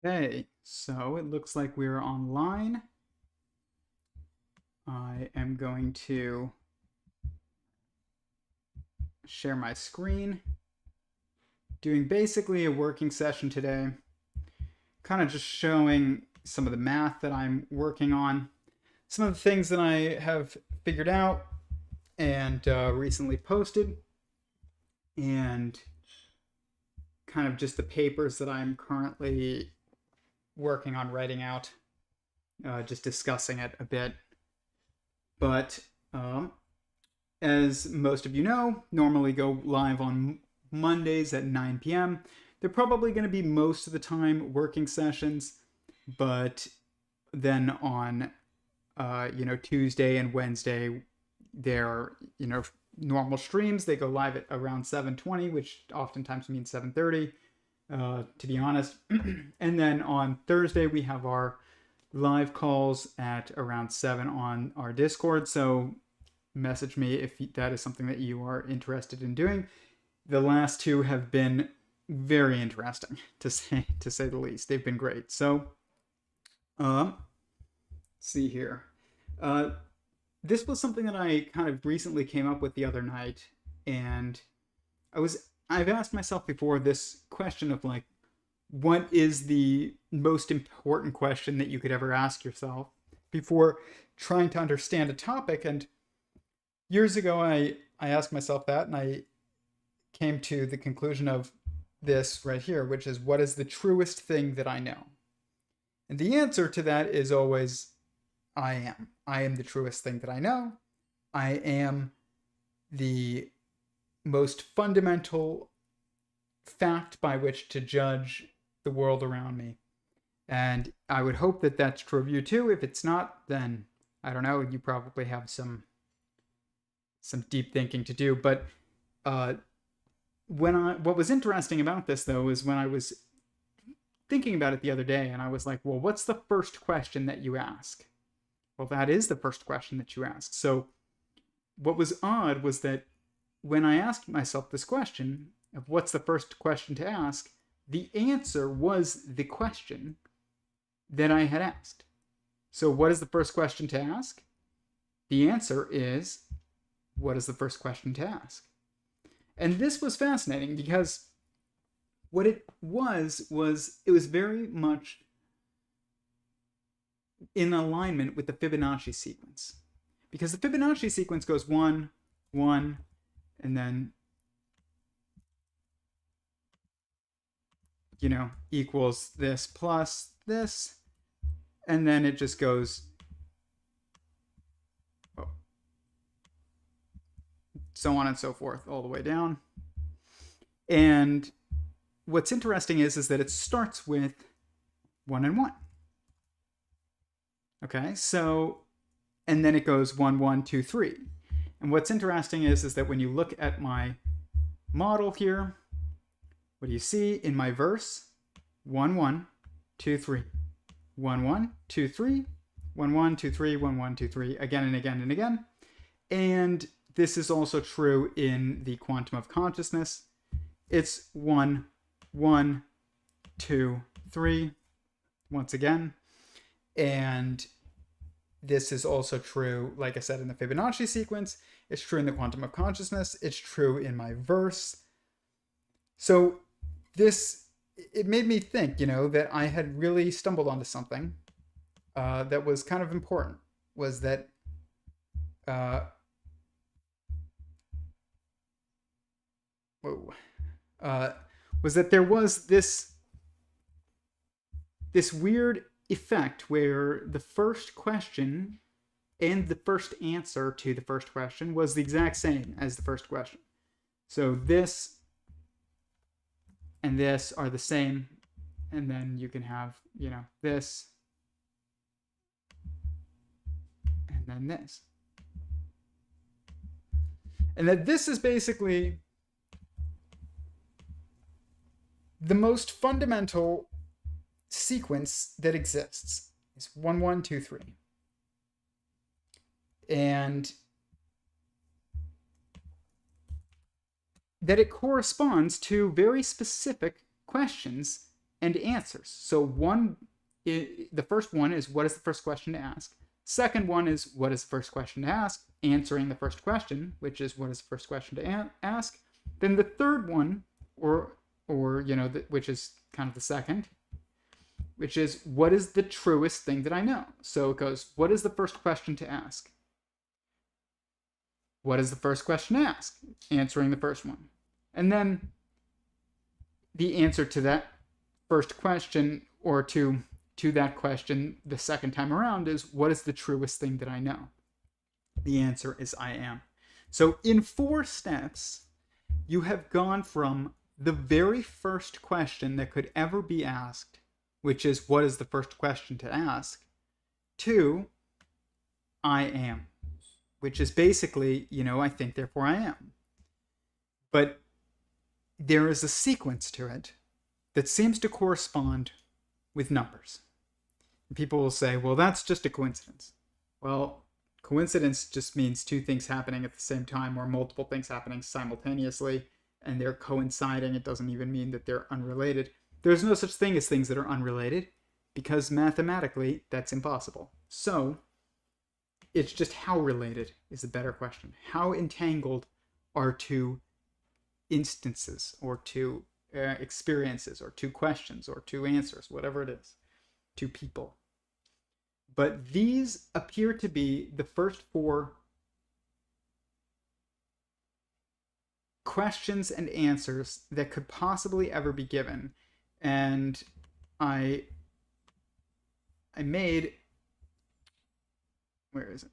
Okay, so it looks like we're online. I am going to share my screen, doing basically a working session today, kind of just showing some of the math that I'm working on, some of the things that I have figured out and recently posted, and kind of just the papers that I'm currently working on writing out, just discussing it a bit. But as most of you know, normally go live on Mondays at 9 p.m. They're probably going to be most of the time working sessions, but then on Tuesday and Wednesday, they're normal streams. They go live at around 7:20, which oftentimes means 7:30, to be honest. And then on Thursday we have our live calls at around 7 on our Discord. So message me if that is something that you are interested in doing. The last two have been very interesting, to say the least. They've been great. So see here. This was something that I kind of recently came up with the other night, and I've asked myself before this question of like, what is the most important question that you could ever ask yourself before trying to understand a topic? And years ago, I asked myself that, and I came to the conclusion of this right here, which is, what is the truest thing that I know? And the answer to that is always, I am. I am the truest thing that I know. I am the most fundamental fact by which to judge the world around me. And I would hope that that's true of you too. If it's not, then I don't know, you probably have some deep thinking to do. But what was interesting about this though is when I was thinking about it the other day, and I was like, well, what's the first question that you ask? Well, that is the first question that you ask. So what was odd was that when I asked myself this question of what's the first question to ask, the answer was the question that I had asked. So what is the first question to ask? The answer is, what is the first question to ask? And this was fascinating because what it was it was very much in alignment with the Fibonacci sequence. Because the Fibonacci sequence goes 1, 1, and then equals this plus this, and then it just goes so on and so forth all the way down. And what's interesting is that it starts with 1 and 1. Okay, so, and then it goes 1, 1, 2, 3. And what's interesting is that when you look at my model here, what do you see in my verse? 1, 1, 2, 3. 1, 1, 2, 3. 1, 1, 2, 3. 1, 1, 2, 3. Again and again and again. And this is also true in the quantum of consciousness. It's 1, 1, 2, 3. Once again. And this is also true, like I said, in the Fibonacci sequence. It's true in the quantum of consciousness. It's true in my verse. So it made me think, that I had really stumbled onto something that was kind of important. Was that there was this weird effect where the first question and the first answer to the first question was the exact same as the first question. So this and this are the same, and then you can have, this and then this. And that this is basically the most fundamental sequence that exists. Is 1, 1, 2, 3. And that it corresponds to very specific questions and answers. So the first one is, what is the first question to ask? Second one is, what is the first question to ask? Answering the first question, which is, what is the first question to ask? Then the third one, or which is kind of the second, which is, what is the truest thing that I know? So it goes, what is the first question to ask? What is the first question to ask? Answering the first one. And then the answer to that first question, or to that question the second time around, is, what is the truest thing that I know? The answer is, I am. So in 4 steps, you have gone from the very first question that could ever be asked, which is, what is the first question to ask, to I am, which is basically, I think, therefore I am. But there is a sequence to it that seems to correspond with numbers. People will say, well, that's just a coincidence. Well, coincidence just means 2 things happening at the same time, or multiple things happening simultaneously, and they're coinciding. It doesn't even mean that they're unrelated. There's no such thing as things that are unrelated, because mathematically that's impossible. So it's just, how related is a better question. How entangled are 2 instances, or 2 experiences, or 2 questions, or 2 answers, whatever it is, 2 people. But these appear to be the first 4 questions and answers that could possibly ever be given. And I made, where is it?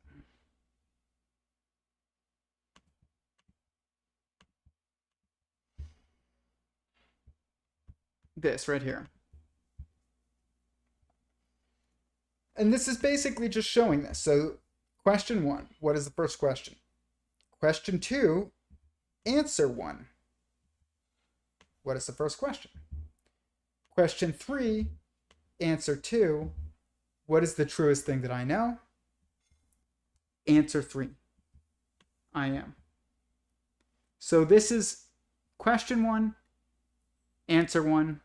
This right here. And this is basically just showing this. So question 1, what is the first question? Question 2, answer 1. What is the first question? Question 3, answer 2, what is the truest thing that I know? Answer 3, I am. So this is question 1, answer 1,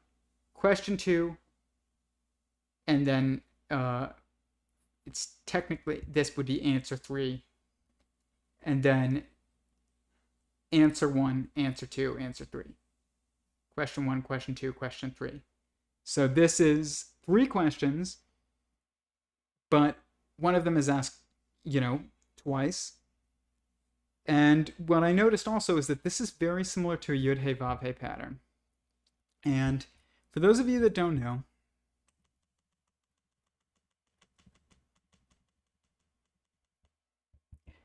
question 2, and then it's technically, this would be answer 3, and then answer 1, answer 2, answer 3. Question 1, question 2, question 3. So this is 3 questions, but one of them is asked, twice. And what I noticed also is that this is very similar to a Yud Hey Vav Hey pattern. And for those of you that don't know,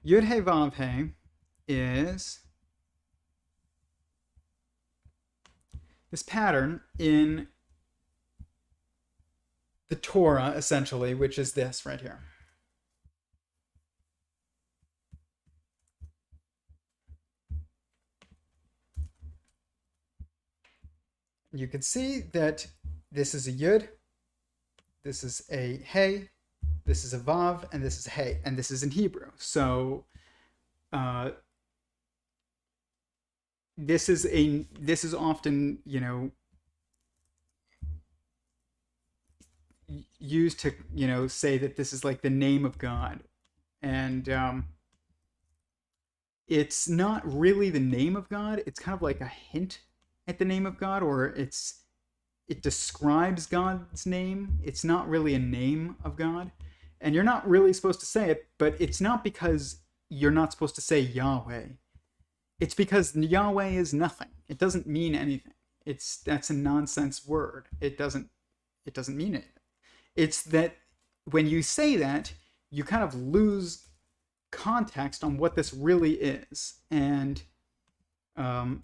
Yud Hey Vav Hey is this pattern in the Torah, essentially, which is this right here. You can see that this is a Yud, this is a Hey, this is a Vav, and this is a Hey, and this is in Hebrew. So this is often, used to, say that this is like the name of God. And it's not really the name of God. It's kind of like a hint at the name of God, or it describes God's name. It's not really a name of God. And you're not really supposed to say it, but it's not because you're not supposed to say Yahweh. It's because Yahweh is nothing. It doesn't mean anything. That's a nonsense word. It doesn't mean it. It's that when you say that, you kind of lose context on what this really is. And let's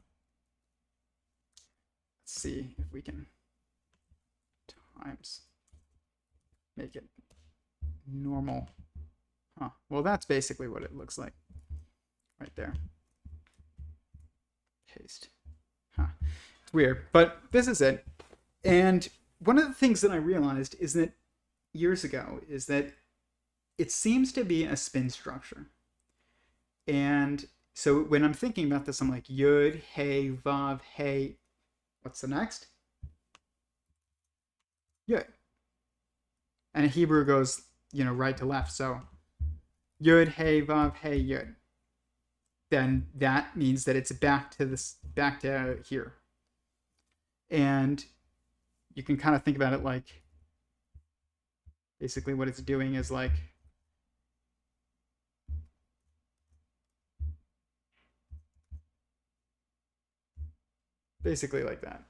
see if we can make it normal. Well, that's basically what it looks like right there. Paste. It's weird, but this is it. And one of the things that I realized is that years ago is that it seems to be a spin structure. And so when I'm thinking about this, I'm like, Yud, Hey, Vav, Hey. What's the next? Yud. And Hebrew goes, right to left. So Yud, Hey, Vav, Hey, Yud. Then that means that it's back to here. And you can kind of think about it like, basically what it's doing is like, basically like that.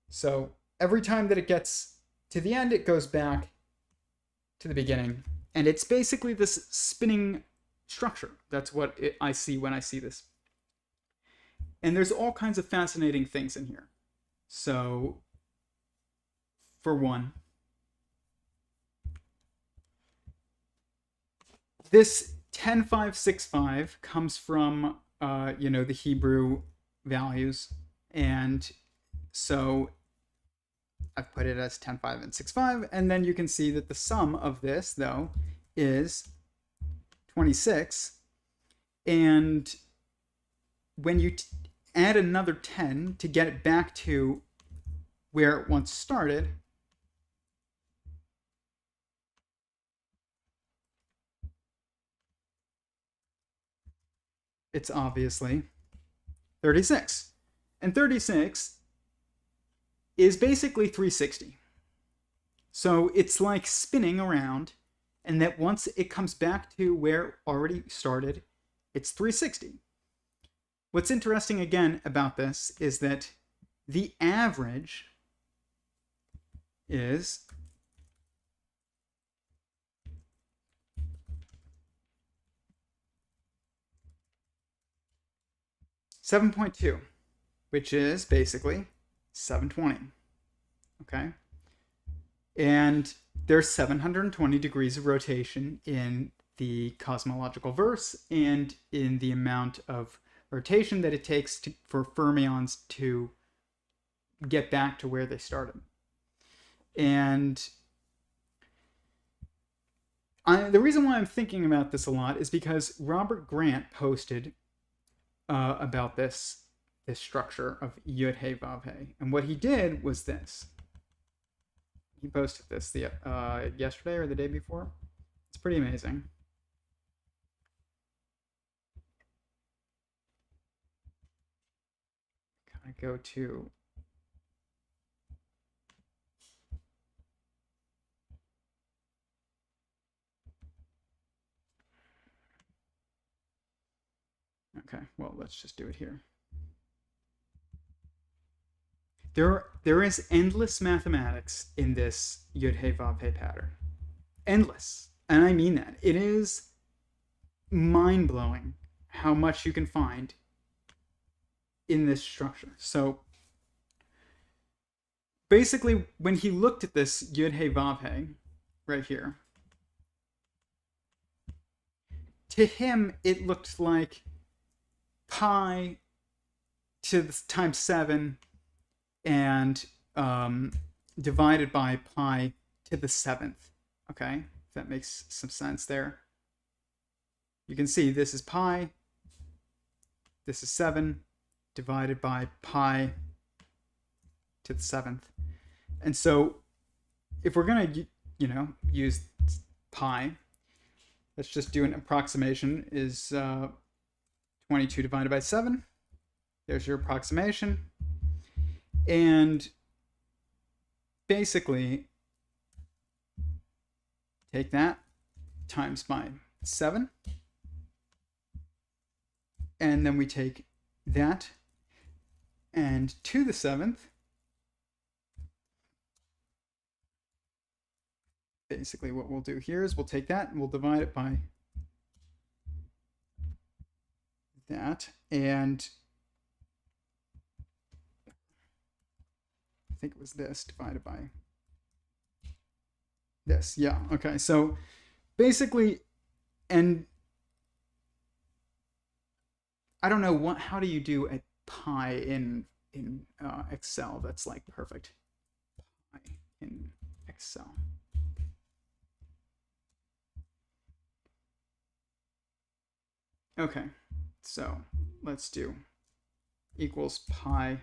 So every time that it gets to the end, it goes back to the beginning. And it's basically this spinning structure. That's what I see when I see this. And there's all kinds of fascinating things in here. So, for one, this 10-5-6-5 comes from, the Hebrew values. And so I've put it as 10, 5, and 6, 5. And then you can see that the sum of this, though, is 26. And when you add another 10 to get it back to where it once started, it's obviously 36. And 36 is basically 360. So it's like spinning around, and that once it comes back to where it already started, it's 360. What's interesting again about this is that the average is 7.2, which is basically 720. Okay? And there's 720 degrees of rotation in the cosmological verse and in the amount of rotation that it takes for fermions to get back to where they started. And the reason why I'm thinking about this a lot is because Robert Grant posted about this structure of Yud Hey Vav Hey, and what he did was this. He posted this yesterday or the day before. It's pretty amazing. I go to okay, well, let's just do it here. There is endless mathematics in this Yud Hey Vav Hey pattern. Endless. And I mean that. It is mind-blowing how much you can find in this structure. So basically, when he looked at this Yud Hey Vav Hey right here, to him it looked like pi to the times 7 and divided by pi to the 7th. Okay, if that makes some sense there. You can see this is pi, this is 7, divided by pi to the 7th. And so if we're going to, use pi, let's just do an approximation, is 22 divided by 7. There's your approximation. And basically, take that times by 7. And then we take that and to the 7th. Basically, what we'll do here is we'll take that and we'll divide it by that. And I think it was this divided by this. Yeah, okay. So basically, and I don't know how do you do a pi in Excel that's like perfect. Pi in Excel. Okay, so let's do equals pi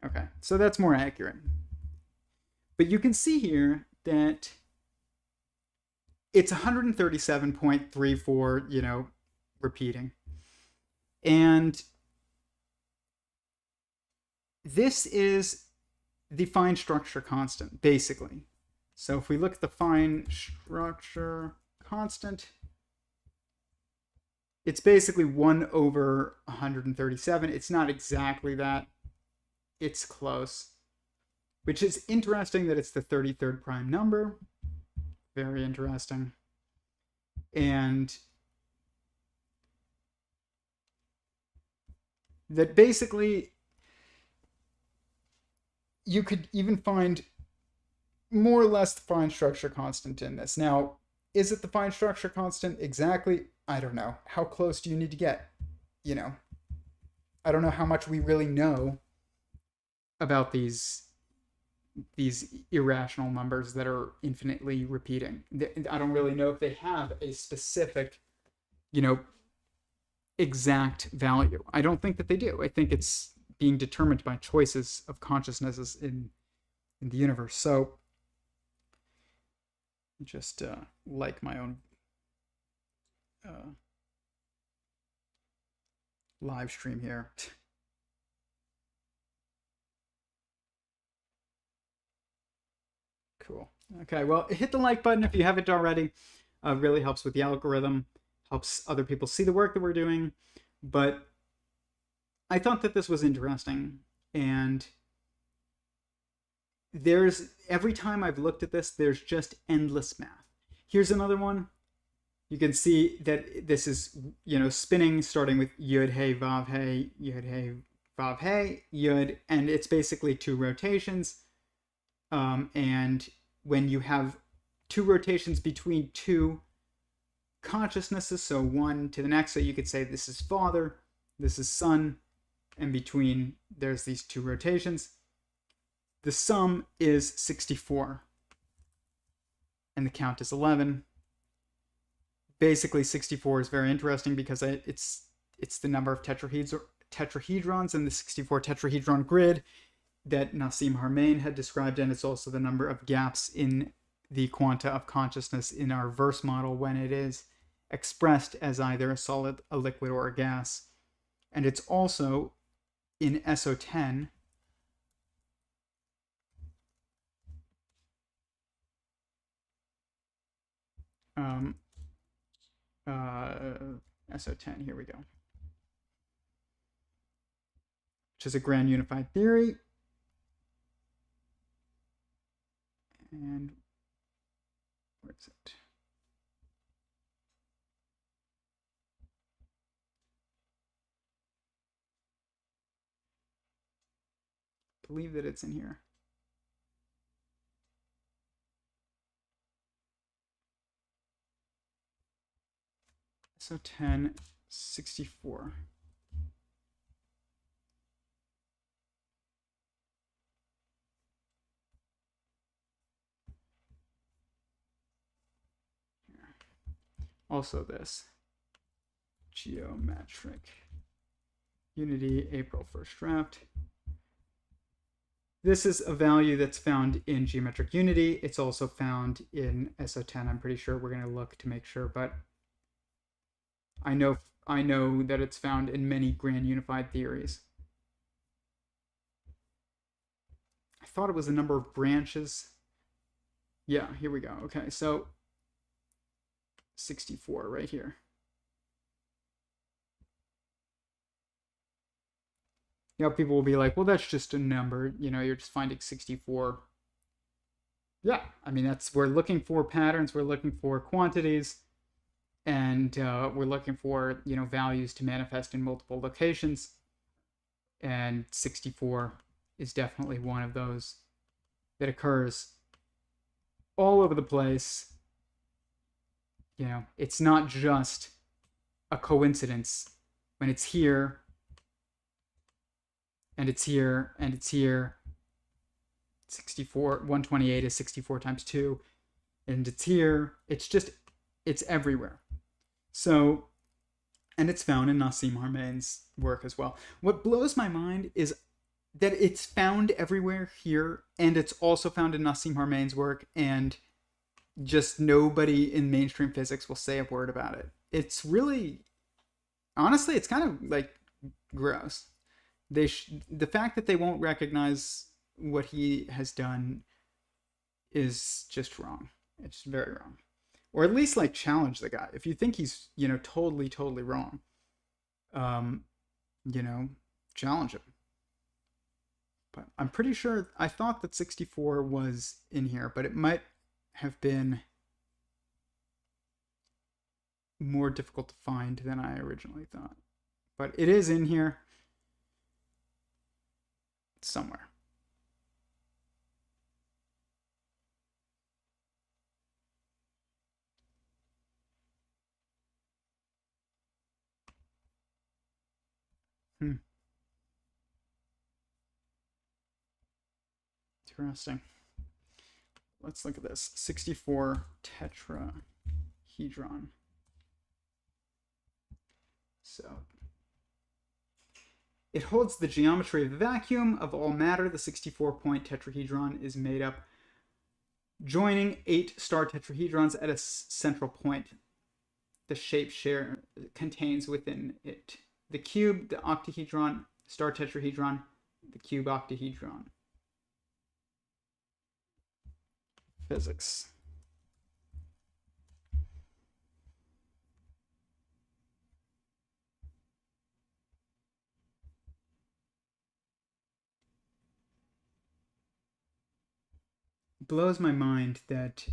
Okay, so that's more accurate. But you can see here that it's 137.34, repeating. And this is the fine structure constant, basically. So if we look at the fine structure constant, it's basically 1 over 137. It's not exactly that. It's close. Which is interesting that it's the 33rd prime number. Very interesting. And that basically you could even find more or less the fine structure constant in this. Now, is it the fine structure constant exactly? I don't know. How close do you need to get? I don't know how much we really know about these irrational numbers that are infinitely repeating. I don't really know if they have a specific, exact value. I don't think that they do. I think it's being determined by choices of consciousnesses in the universe. So just like my own live stream here. Cool. Okay, well, hit the like button if you haven't already. Really helps with the algorithm, helps other people see the work that we're doing. But I thought that this was interesting, and every time I've looked at this, there's just endless math. Here's another one. You can see that this is, spinning, starting with yud hey vav hey, yud hey vav hey, yud, and it's basically 2 rotations. And when you have 2 rotations between 2 consciousnesses, so one to the next, so you could say this is father, this is son, and between there's these 2 rotations. The sum is 64, and the count is 11. Basically, 64 is very interesting because it's the number of tetrahedrons in the 64 tetrahedron grid that Nassim Haramein had described, and it's also the number of gaps in the quanta of consciousness in our verse model when it is expressed as either a solid, a liquid, or a gas. And it's also in SO10 SO10, here we go, which is a grand unified theory. And where is it? I believe that it's in here. So 1064. Also this geometric unity April 1st draft. This is a value that's found in geometric unity. It's also found in SO10. I'm pretty sure we're going to look to make sure, but I know that it's found in many grand unified theories. I thought it was a number of branches. Yeah, here we go. Okay, so 64 right here. People will be like, well, that's just a number. You're just finding 64. Yeah, I mean, we're looking for patterns. We're looking for quantities. And we're looking for, values to manifest in multiple locations. And 64 is definitely one of those that occurs all over the place. It's not just a coincidence when it's here, and it's here, and it's here. 128 is 64 times 2, and it's here. It's everywhere. So, and it's found in Nassim Haramein's work as well. What blows my mind is that it's found everywhere here, and it's also found in Nassim Harameyn's work, and just nobody in mainstream physics will say a word about it. It's really, honestly, it's kind of like gross. The fact that they won't recognize what he has done is just wrong. It's very wrong. Or at least like challenge the guy. If you think he's, totally wrong, challenge him. But I'm pretty sure, I thought that 64 was in here, but it might have been more difficult to find than I originally thought. But it is in here somewhere. Interesting. Let's look at this. 64 tetrahedron. So it holds the geometry of the vacuum of all matter. The 64-point tetrahedron is made up joining 8 star tetrahedrons at a central point. The shape share contains within it the cube, the octahedron, star tetrahedron, the cube octahedron. Physics. It blows my mind that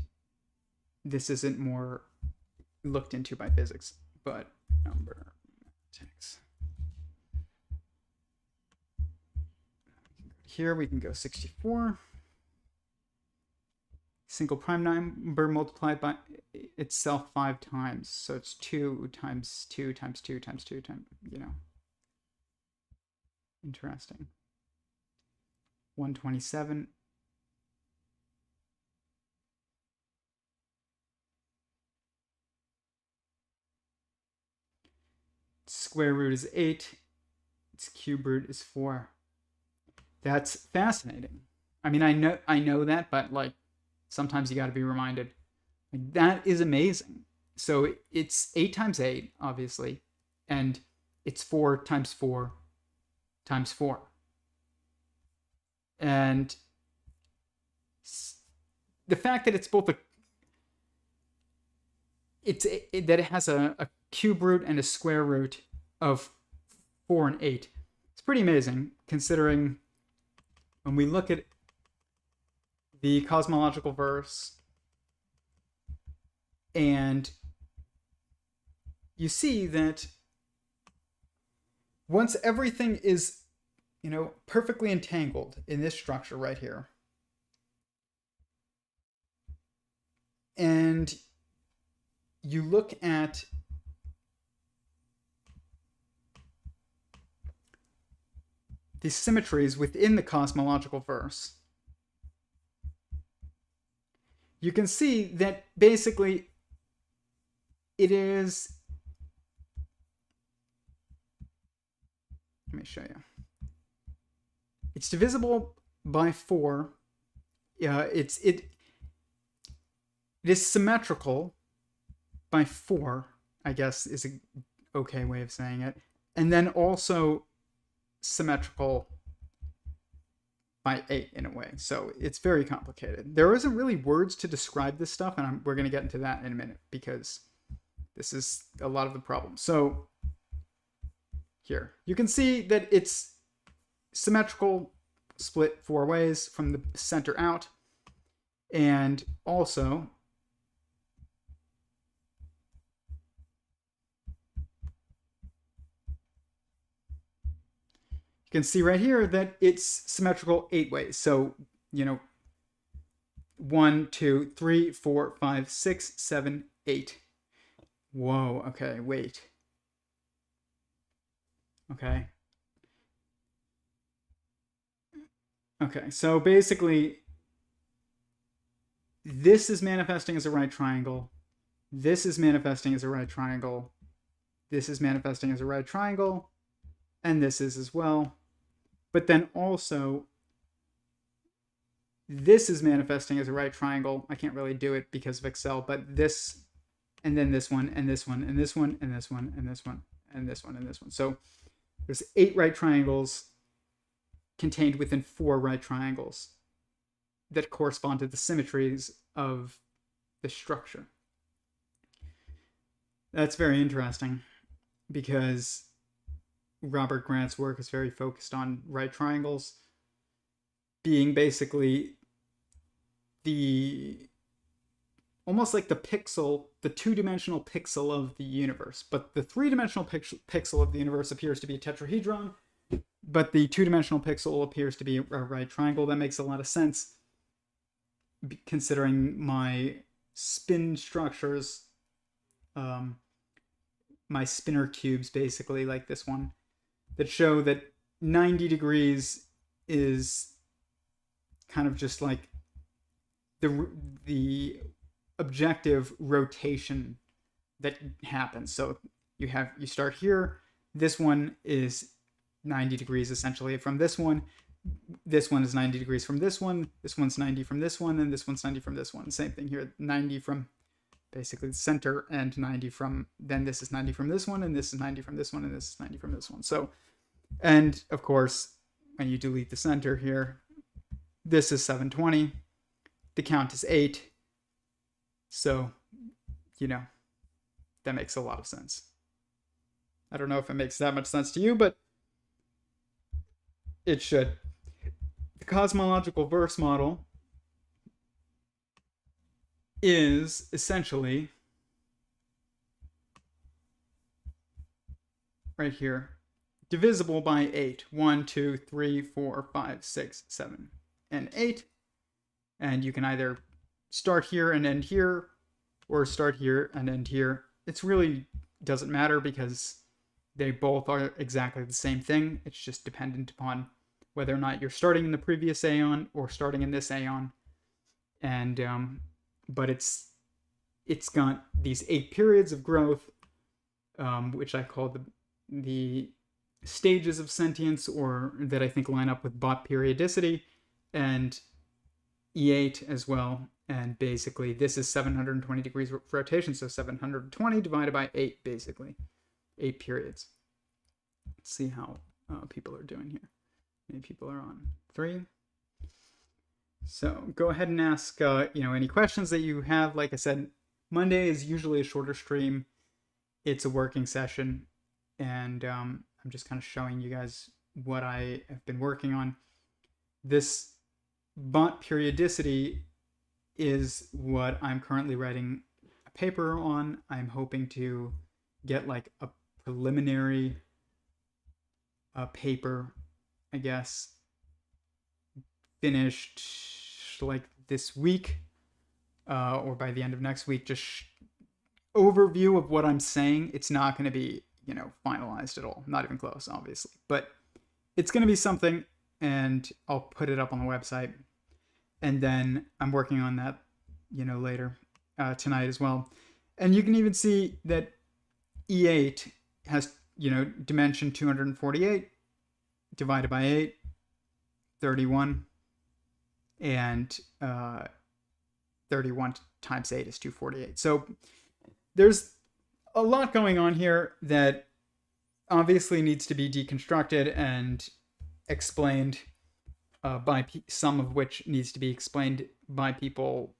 this isn't more looked into by physics, but number mathematics. Here we can go 64. Single prime number multiplied by itself 5 times. So it's 2 times 2 times 2 times 2 times, Interesting. 127. Square root is 8. Its cube root is 4. That's fascinating. I mean, I know that, but like, sometimes you got to be reminded. Like, that is amazing. So it's 8 times 8, obviously, and it's 4 times 4 times 4. And the fact that it's both that it has a cube root and a square root of 4 and 8. It's pretty amazing, considering when we look at the cosmological verse, and you see that once everything is, perfectly entangled in this structure right here, and you look at the symmetries within the cosmological verse, you can see that basically it is, let me show you. It's divisible by 4. It is symmetrical by 4, I guess is a okay way of saying it. And then also symmetrical by 8 in a way. So it's very complicated. There isn't really words to describe this stuff, and we're going to get into that in a minute, because this is a lot of the problem. So here, you can see that it's symmetrical, split 4 ways from the center out, and also you can see right here that it's symmetrical 8 ways. So, 1, 2, 3, 4, 5, 6, 7, 8. Whoa, okay, wait. Okay. Okay, so basically, this is manifesting as a right triangle. This is manifesting as a right triangle. This is manifesting as a right triangle. And this is as well. But then also, this is manifesting as a right triangle. I can't really do it because of Excel, but this, and then this one, and this one, and this one, and this one, and this one, and this one, and this one. So there's 8 right triangles contained within 4 right triangles that correspond to the symmetries of the structure. That's very interesting because Robert Grant's work is very focused on right triangles being basically the almost like the pixel, the 2-dimensional pixel of the universe. But the 3-dimensional pixel of the universe appears to be a tetrahedron, but the 2-dimensional pixel appears to be a right triangle. That makes a lot of sense considering my spin structures, my spinner cubes, basically, like this one, that show that 90 degrees is kind of just like the objective rotation that happens. So you start here. This one is 90 degrees essentially from this one. This one is 90 degrees from this one. This one's 90 from this one, and this one's 90 from this one. Same thing here, 90 from basically the center, and 90 from, then this is 90 from this one, and this is 90 from this one, and this is 90 from this one. So, and of course, when you delete the center here, this is 720. The count is 8. So, that makes a lot of sense. I don't know if it makes that much sense to you, but it should. The cosmological verse model is essentially right here, divisible by 8. 1, 2, 3, 4, 5, 6, 7, and 8. And you can either start here and end here, or start here and end here. It really doesn't matter because they both are exactly the same thing. It's just dependent upon whether or not you're starting in the previous aeon or starting in this aeon. And but it's got these 8 periods of growth, which I call the stages of sentience, or that I think line up with Bott periodicity, and E8 as well. And basically this is 720 degrees rotation, so 720 divided by 8, basically 8 periods. Let's see how people are doing here. Many people are on 3. So go ahead and ask any questions that you have. Like I said, Monday is usually a shorter stream. It's a working session, and I'm just kind of showing you guys what I have been working on. This Bott periodicity is what I'm currently writing a paper on. I'm hoping to get like a preliminary paper, I guess, finished like this week, or by the end of next week. Just overview of what I'm saying. It's not going to be, finalized at all. Not even close, obviously. But it's going to be something, and I'll put it up on the website. And then I'm working on that, later tonight as well. And you can even see that E8 has, dimension 248 divided by 8, 31. And 31 times 8 is 248. So there's a lot going on here that obviously needs to be deconstructed and explained, some of which needs to be explained by people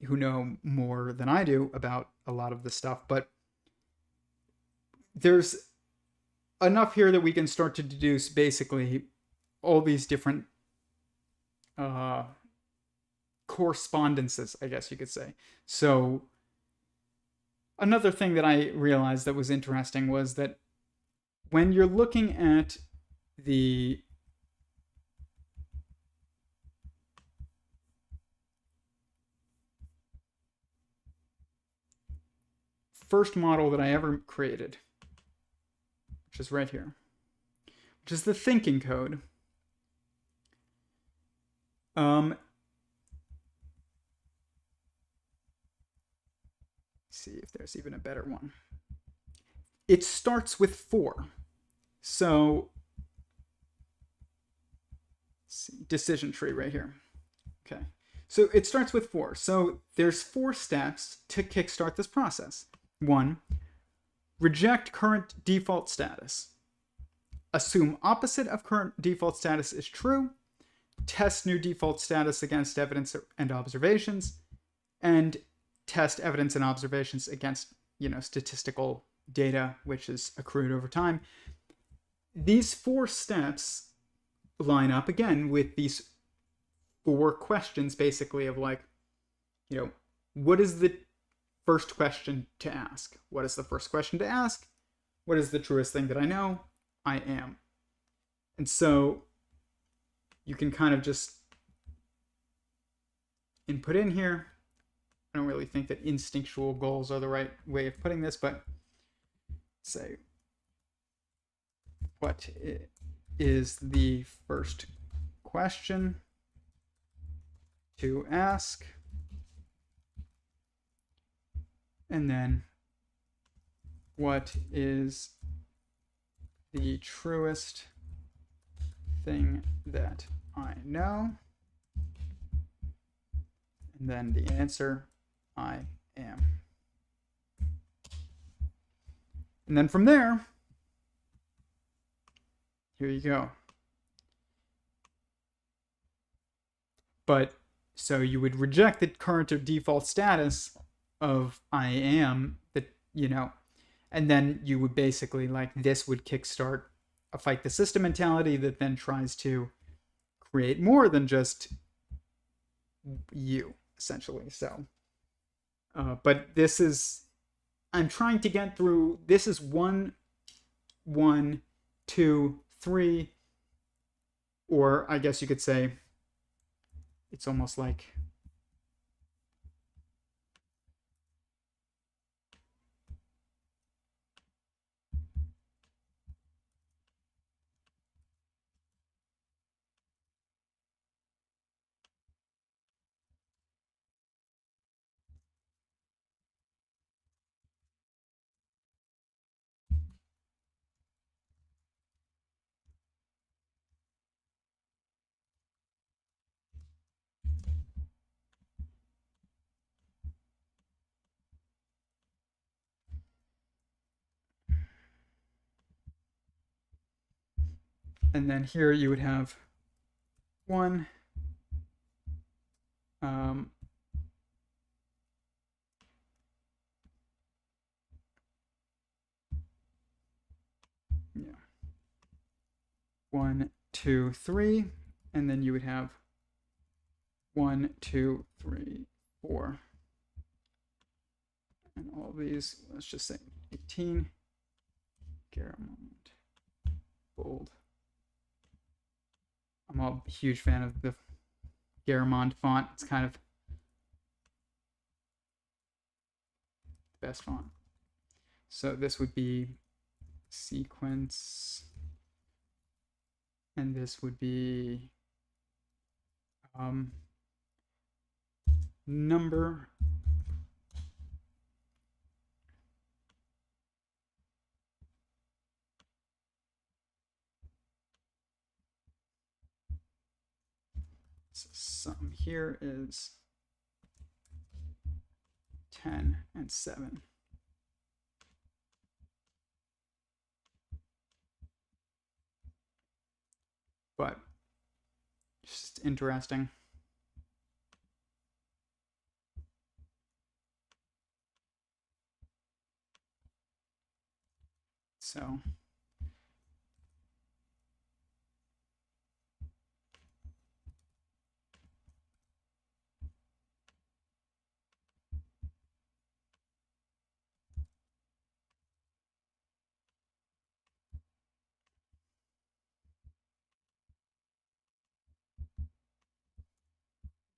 who know more than I do about a lot of this stuff. But there's enough here that we can start to deduce basically all these different correspondences, I guess you could say. So another thing that I realized that was interesting was that when you're looking at the first model that I ever created, which is right here, which is the thinking code. See if there's even a better one. It starts with 4. So see, decision tree right here. Okay. So it starts with 4. So there's 4 steps to kickstart this process. 1, reject current default status. Assume opposite of current default status is true. Test new default status against evidence and observations. And test evidence and observations against, statistical data, which is accrued over time. These 4 steps line up again with these 4 questions, basically, of like, what is the first question to ask? What is the first question to ask? What is the truest thing that I know? I am. And so you can kind of just input in here. I don't really think that instinctual goals are the right way of putting this, but say, what is the first question to ask? And then, what is the truest thing that I know? And then the answer, I am. And then from there, here you go. But so you would reject the current or default status of I am, that, and then you would basically, like, this would kickstart a fight the system mentality that then tries to create more than just you, essentially. So, but this is, I'm trying to get through, this is 1, 1, 2, 3, or I guess you could say it's almost like and then here you would have 1, yeah, 1, 2, 3, and then you would have 1, 2, 3, 4, and all these. Let's just say 18. Garamond, bold. I'm a huge fan of the Garamond font. It's kind of the best font. So this would be sequence, and this would be number. So sum here is 10 and 7. But just interesting. So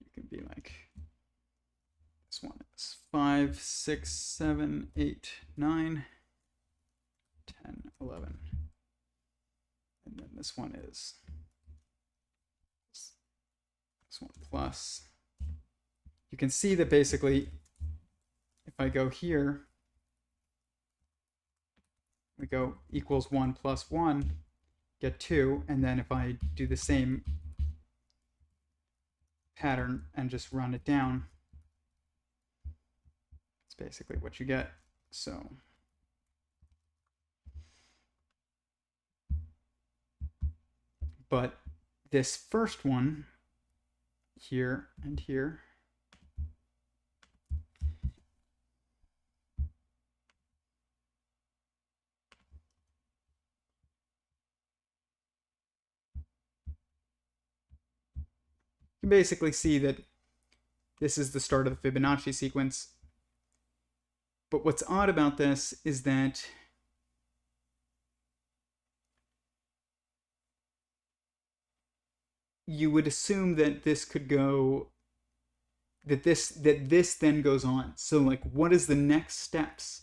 you can be like, this one is 5, 6, 7, 8, 9, 10, 11. And then this one is this one plus. You can see that basically, if I go here, we go equals 1 plus 1, get 2, and then if I do the same pattern and just run it down, it's basically what you get. So but this first one here and here, you can basically see that this is the start of the Fibonacci sequence. But what's odd about this is that you would assume that this could go, that this then goes on. So like, what is the next steps?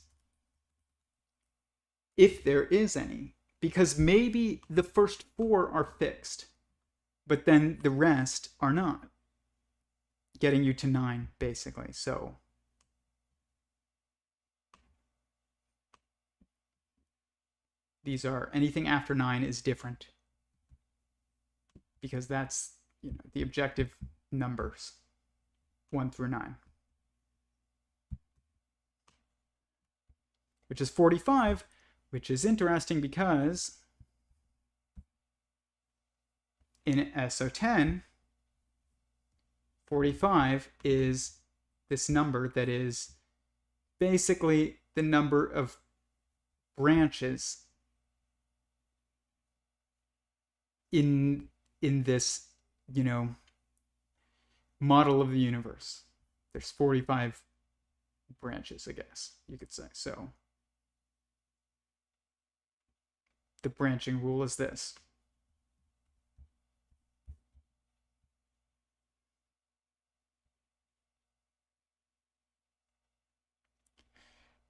If there is any, because maybe the first 4 are fixed, but then the rest are not, getting you to 9 basically. So these are, anything after 9 is different, because that's, you know, the objective numbers 1 through 9, which is 45, which is interesting because in SO10, 45 is this number that is basically the number of branches in this, you know, model of the universe. There's 45 branches, I guess you could say. So the branching rule is this.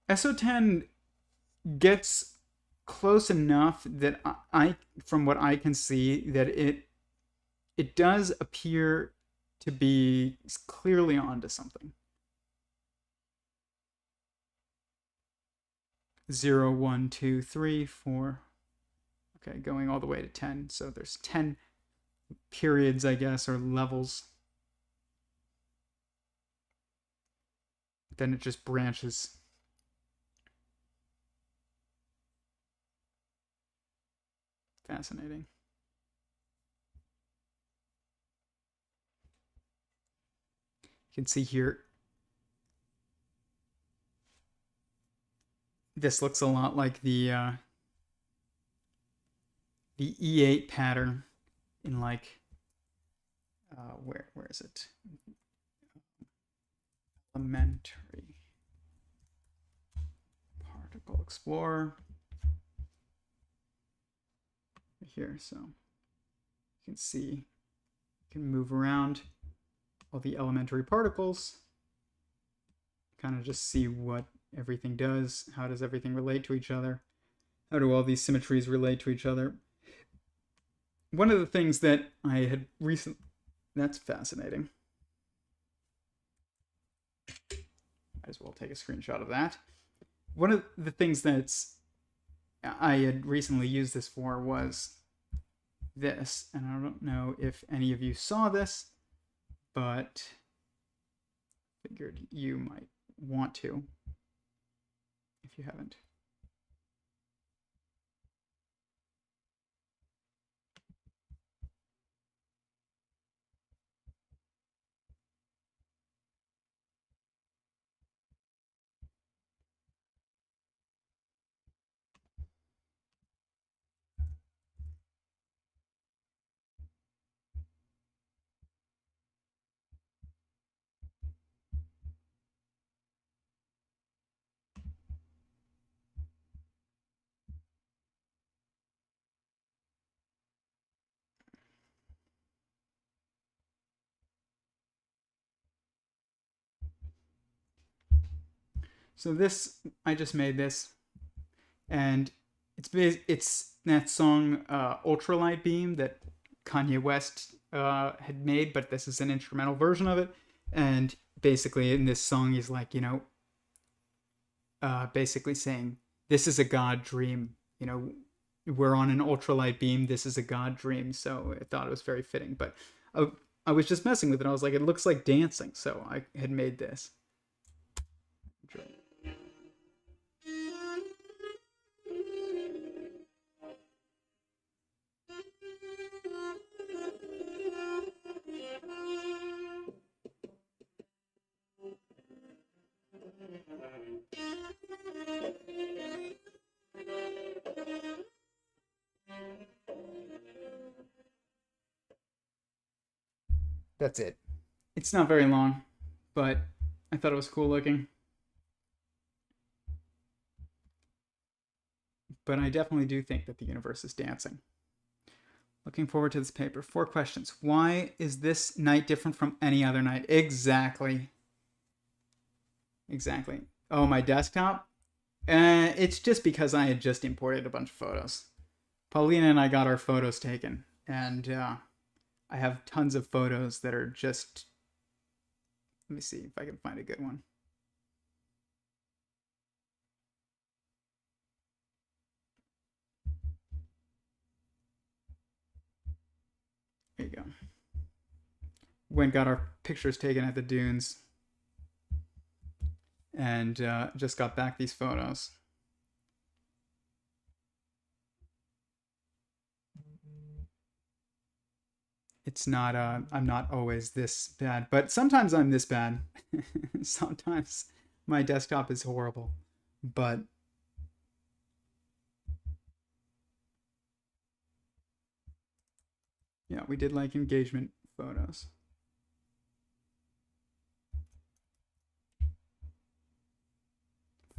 SO10 gets close enough that from what I can see, that it does appear to be clearly onto something. 0, 1, 2, 3, 4. Okay, going all the way to 10. So there's 10 periods, I guess, or levels. Then it just branches. Fascinating. You can see here, this looks a lot like the E8 pattern in like, where is it? Elementary Particle Explorer. Here, so you can see, you can move around all the elementary particles, kind of just see what everything does. How does everything relate to each other? How do all these symmetries relate to each other? One of the things that I had recently, that's fascinating. Might as well take a screenshot of that. One of the things that's I had recently used this for was this, and I don't know if any of you saw this, but figured you might want to if you haven't. So this, I just made this, and it's that song Ultralight Beam that Kanye West had made, but this is an instrumental version of it. And basically in this song, he's like, you know, basically saying, this is a God dream. You know, we're on an ultralight beam. This is a God dream. So I thought it was very fitting. But I was just messing with it. I was like, it looks like dancing. So I had made this. That's it. It's not very long, but I thought it was cool looking. But I definitely do think that the universe is dancing. Looking forward to this paper. 4 questions. Why is this night different from any other night? Exactly. Exactly. Oh, my desktop? It's just because I had just imported a bunch of photos. Paulina and I got our photos taken, and I have tons of photos that are just... Let me see if I can find a good one. There you go. Went got our pictures taken at the dunes, and just got back these photos. It's not, I'm not always this bad, but sometimes I'm this bad. Sometimes my desktop is horrible, but yeah, we did like engagement photos.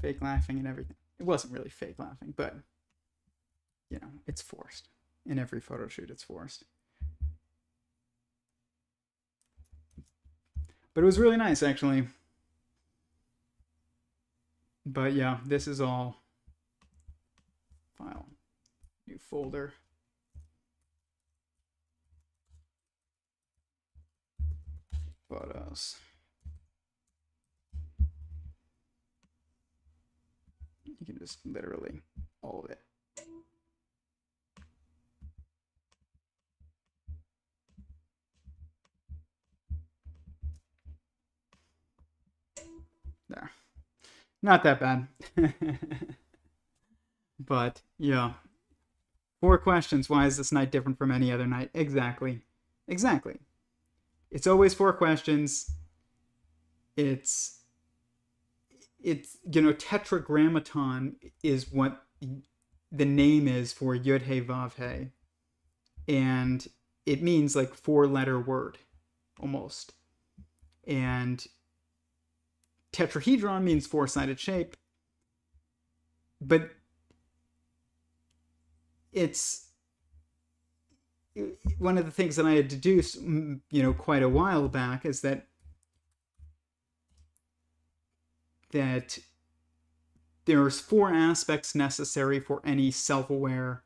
Fake laughing and everything. It wasn't really fake laughing, but you know, it's forced. In every photo shoot, it's forced. But it was really nice, actually. But yeah, this is all file. New folder. Photos. You can just literally all of it. There. Not that bad. But yeah. 4 questions. Why is this night different from any other night? Exactly. Exactly. It's always 4 questions. It's you know, tetragrammaton is what the name is for Yud Hey Vav Hey, and it means like 4-letter word almost. And tetrahedron means 4-sided shape, but it's one of the things that I had deduced, you know, quite a while back is that there's 4 aspects necessary for any self-aware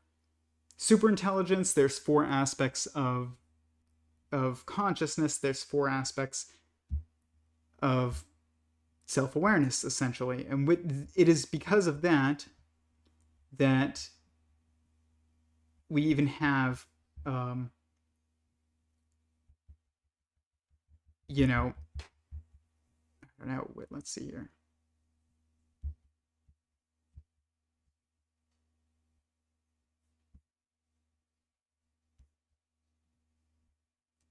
superintelligence. There's 4 aspects of consciousness. There's 4 aspects of self-awareness, essentially. And it is because of that that we even have, you know, I don't know, let's see here.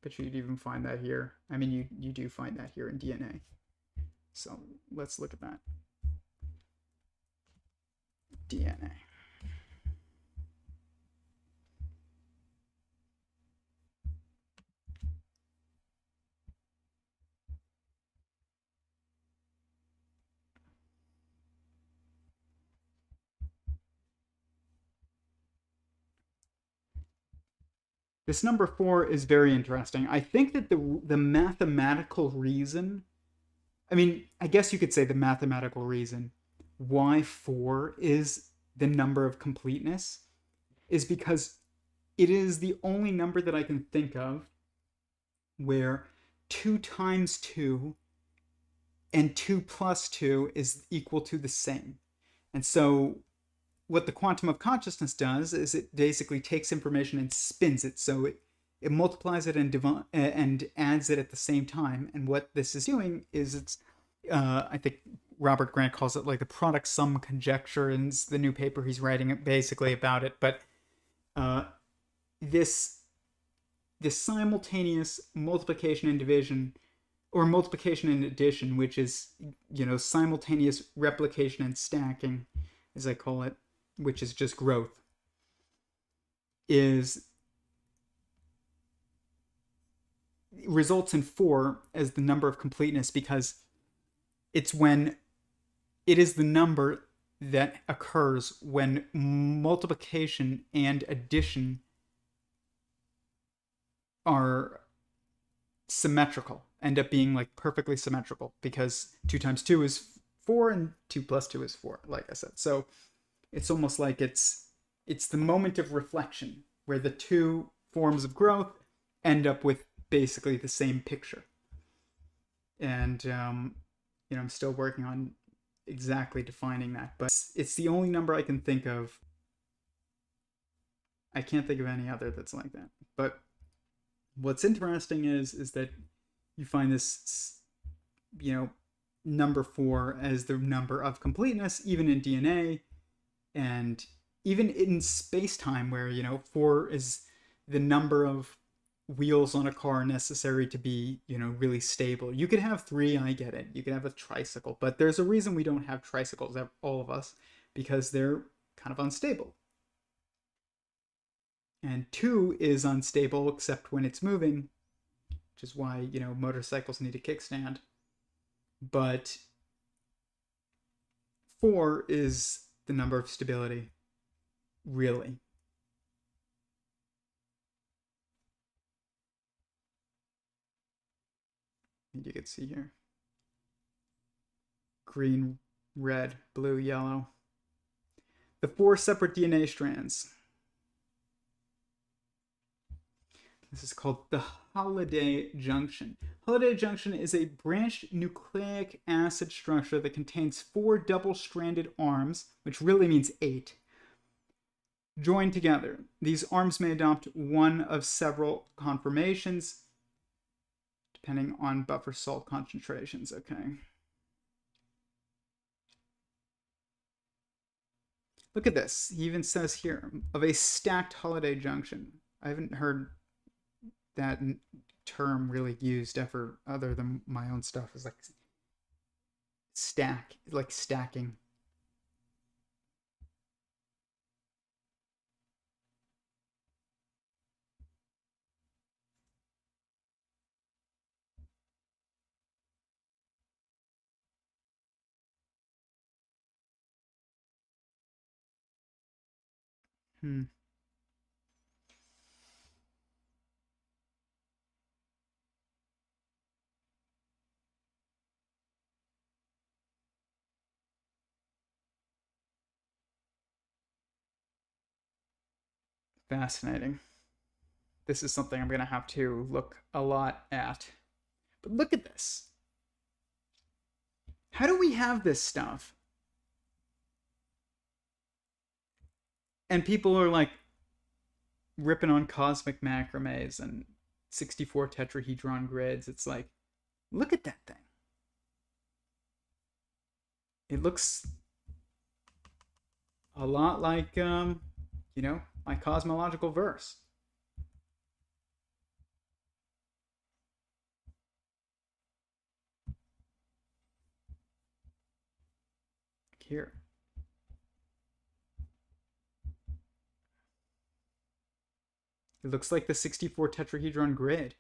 But you'd even find that here. I mean, you do find that here in DNA. So let's look at that. DNA. This number 4 is very interesting. I think that the mathematical reason, I mean, I guess you could say the mathematical reason why 4 is the number of completeness is because it is the only number that I can think of where 2 times 2 and 2 plus 2 is equal to the same. And so what the quantum of consciousness does is it basically takes information and spins it so it multiplies it and adds it at the same time. And what this is doing is it's, I think Robert Grant calls it like the product sum conjecture, and it's the new paper he's writing basically about it. But this simultaneous multiplication and division, or multiplication and addition, which is, simultaneous replication and stacking, as I call it, which is just growth, results in 4 as the number of completeness, because it is the number that occurs when multiplication and addition are symmetrical, end up being like perfectly symmetrical, because 2 times 2 is 4 and 2 plus 2 is 4, like I said. So it's almost like it's the moment of reflection where the 2 forms of growth end up with basically the same picture. And I'm still working on exactly defining that, but it's the only number I can think of. I can't think of any other that's like that. But what's interesting is that you find this, number 4 as the number of completeness, even in DNA, and even in space-time, where 4 is the number of wheels on a car necessary to be, really stable. You could have 3, I get it. You could have a tricycle, but there's a reason we don't have tricycles, all of us, because they're kind of unstable. And 2 is unstable except when it's moving, which is why, motorcycles need a kickstand. But 4 is the number of stability, really. And you can see here. Green, red, blue, yellow. The 4 separate DNA strands. This is called the Holiday Junction. Holiday Junction is a branched nucleic acid structure that contains 4 double-stranded arms, which really means 8, joined together. These arms may adopt one of several conformations, depending on buffer salt concentrations. Okay. Look at this. He even says here, of a stacked Holiday Junction. I haven't heard that term really used ever, other than my own stuff, is like stacking. Fascinating. This is something I'm going to have to look a lot at. But look at this. How do we have this stuff? And people are like ripping on cosmic macrames and 64 tetrahedron grids. It's like, look at that thing. It looks a lot like, my cosmological verse. Here. It looks like the 64 tetrahedron grid.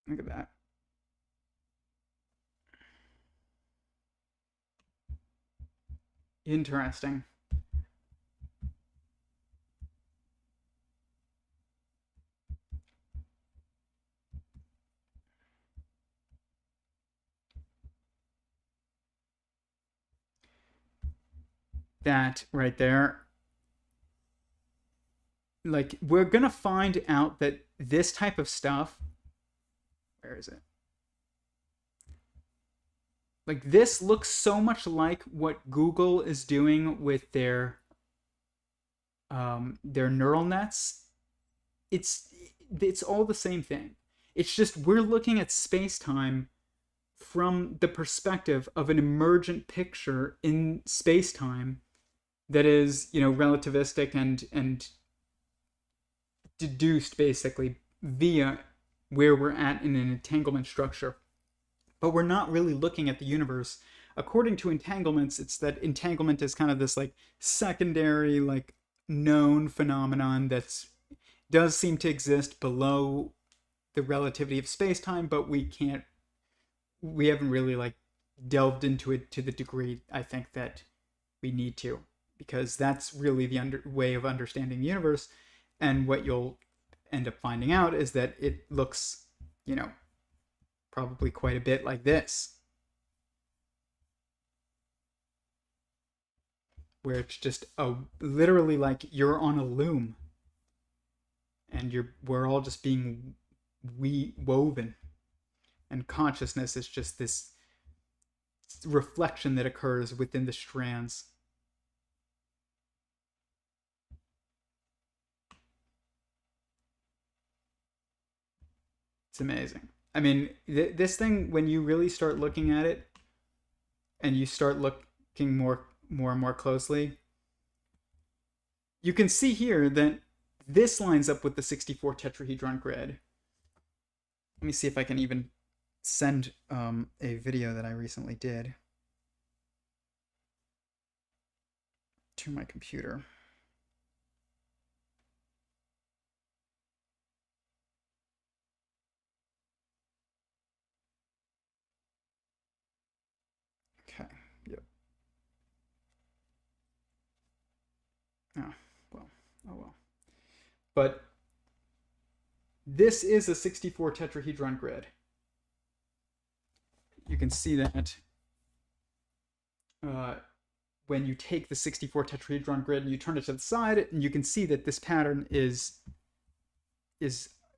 Look at that. Interesting. That right there like, we're gonna find out that this type of stuff, where is it? Like, this looks so much like what Google is doing with their neural nets. It's all the same thing. It's just we're looking at space-time from the perspective of an emergent picture in space-time that is, relativistic and deduced basically via where we're at in an entanglement structure. But we're not really looking at the universe. According to entanglements, it's that entanglement is kind of this like secondary, like known phenomenon that does seem to exist below the relativity of space-time, but we haven't really like delved into it to the degree I think that we need to, because that's really the way of understanding the universe. And what you'll end up finding out is that it looks, probably quite a bit like this, where it's just literally like you're on a loom and we're all just being woven, and consciousness is just this reflection that occurs within the strands. It's amazing. I mean, this thing, when you really start looking at it and you start looking more and more closely, you can see here that this lines up with the 64 tetrahedron grid. Let me see if I can even send a video that I recently did to my computer. Okay, yep. Oh, well. But this is a 64 tetrahedron grid. You can see that when you take the 64 tetrahedron grid and you turn it to the side, and you can see that this pattern is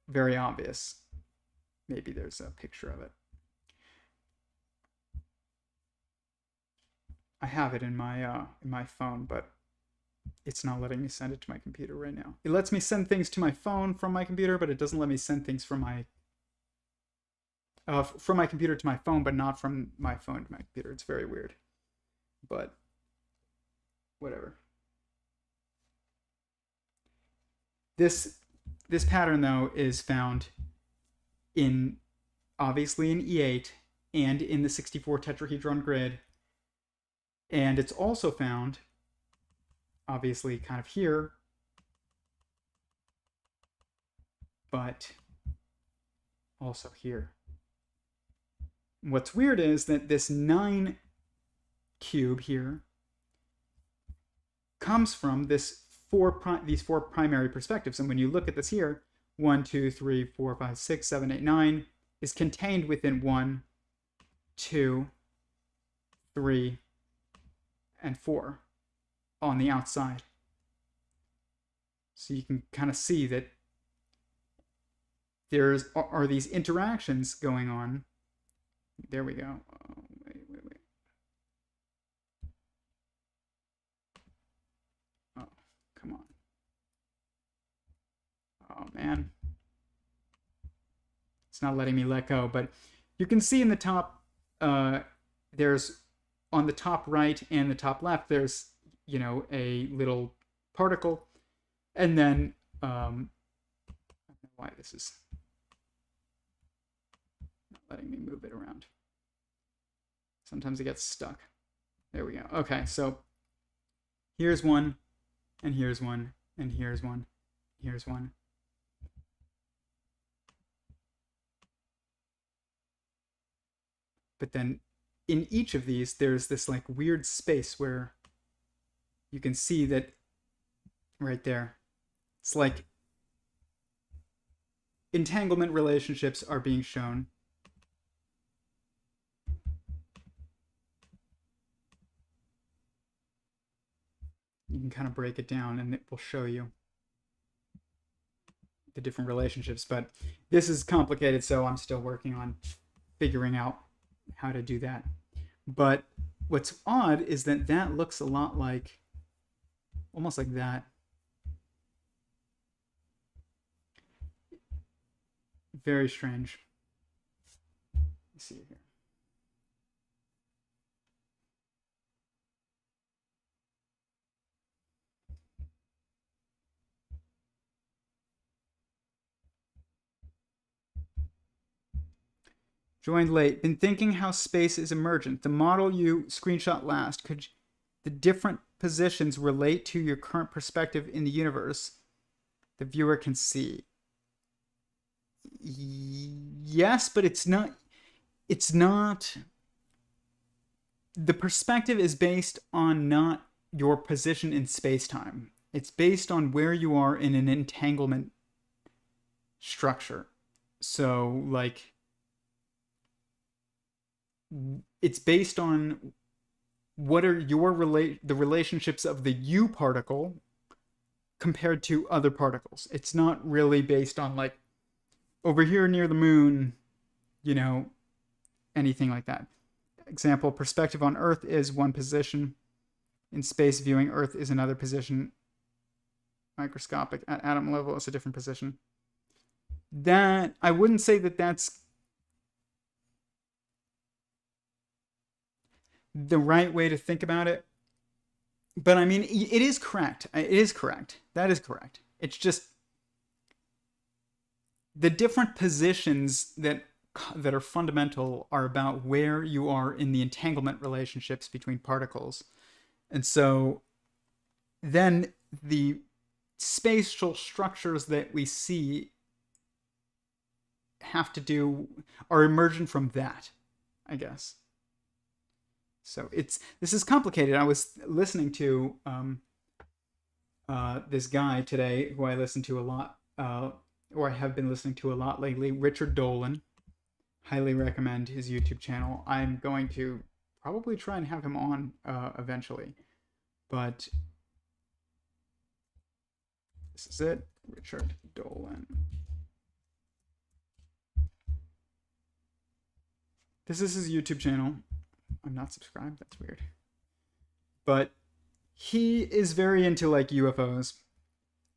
very obvious. Maybe there's a picture of it. I have it in my phone, but it's not letting me send it to my computer right now. It lets me send things to my phone from my computer, but it doesn't let me send things from my computer to my phone, but not from my phone to my computer. It's very weird, but whatever. This pattern, though, is found obviously in E8 and in the 64 tetrahedron grid, and it's also found obviously kind of here, but also here. What's weird is that this 9 cube here comes from these four primary perspectives. And when you look at this here, 1, 2, 3, 4, 5, 6, 7, 8, 9 is contained within 1, 2, 3, and 4 on the outside. So you can kind of see that are these interactions going on. There we go. Oh, wait. Oh, come on. Oh, man. It's not letting me let go, but you can see in the top, there's on the top right and the top left, there's, a little particle. And then, I don't know why this is not letting me move it around. Sometimes it gets stuck. There we go. Okay, so here's one, and here's one, and here's one, here's one. But then in each of these, there's this like weird space where you can see that right there. It's like entanglement relationships are being shown. You can kind of break it down and it will show you. the different relationships. But this is complicated, so I'm still working on figuring out how to do that. But what's odd is that that looks a lot like, almost like that. Very strange. Let's see here. Joined late. Been thinking how space is emergent. The model you screenshot last, could the different positions relate to your current perspective in the universe the viewer can see? Yes, but it's not. The perspective is based on not your position in space-time. It's based on where you are in an entanglement structure. So, like, it's based on what are the relationships of the U particle compared to other particles. It's not really based on, like, over here near the moon, you know, anything like that. Example, perspective on Earth is one position. In space, viewing Earth is another position. Microscopic at atom level is a different position. That, I wouldn't say that that's the right way to think about it. But I mean, it is correct. It is correct. That is correct. It's just the different positions that are fundamental are about where you are in the entanglement relationships between particles. And so then the spatial structures that we see are emergent from that, I guess. So this is complicated. I was listening to this guy today who I listen to a lot, or I have been listening to a lot lately, Richard Dolan. Highly recommend his YouTube channel. I'm going to probably try and have him on eventually. But this is it, Richard Dolan. This is his YouTube channel. I'm not subscribed, that's weird. But he is very into, like, UFOs.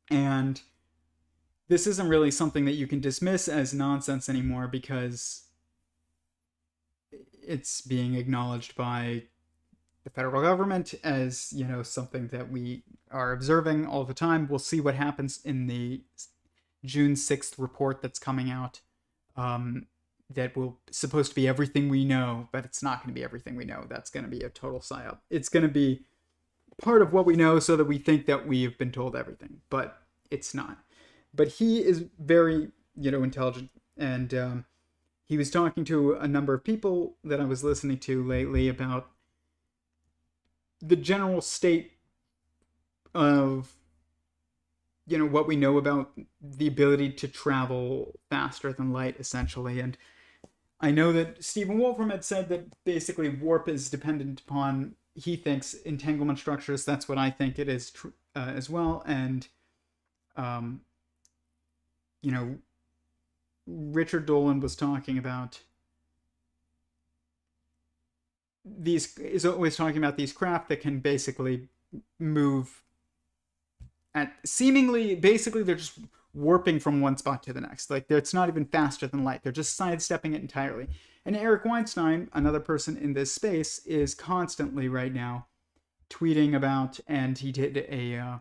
And this isn't really something that you can dismiss as nonsense anymore because it's being acknowledged by the federal government as, you know, something that we are observing all the time. We'll see what happens in the June 6th report that's coming out. That will supposed to be everything we know, but it's not going to be everything we know. That's going to be a total psyop. It's going to be part of what we know so that we think that we have been told everything, but it's not. But he is very, you know, intelligent, and he was talking to a number of people that I was listening to lately about the general state of, you know, what we know about the ability to travel faster than light, essentially. And I know that Stephen Wolfram had said that basically warp is dependent upon, he thinks, entanglement structures. That's what I think it is as well. And, you know, Richard Dolan was talking about is always talking about these craft that can basically move at seemingly, basically they're just warping from one spot to the next. Like, it's not even faster than light. They're just sidestepping it entirely. And Eric Weinstein, another person in this space, is constantly right now tweeting about, and he did you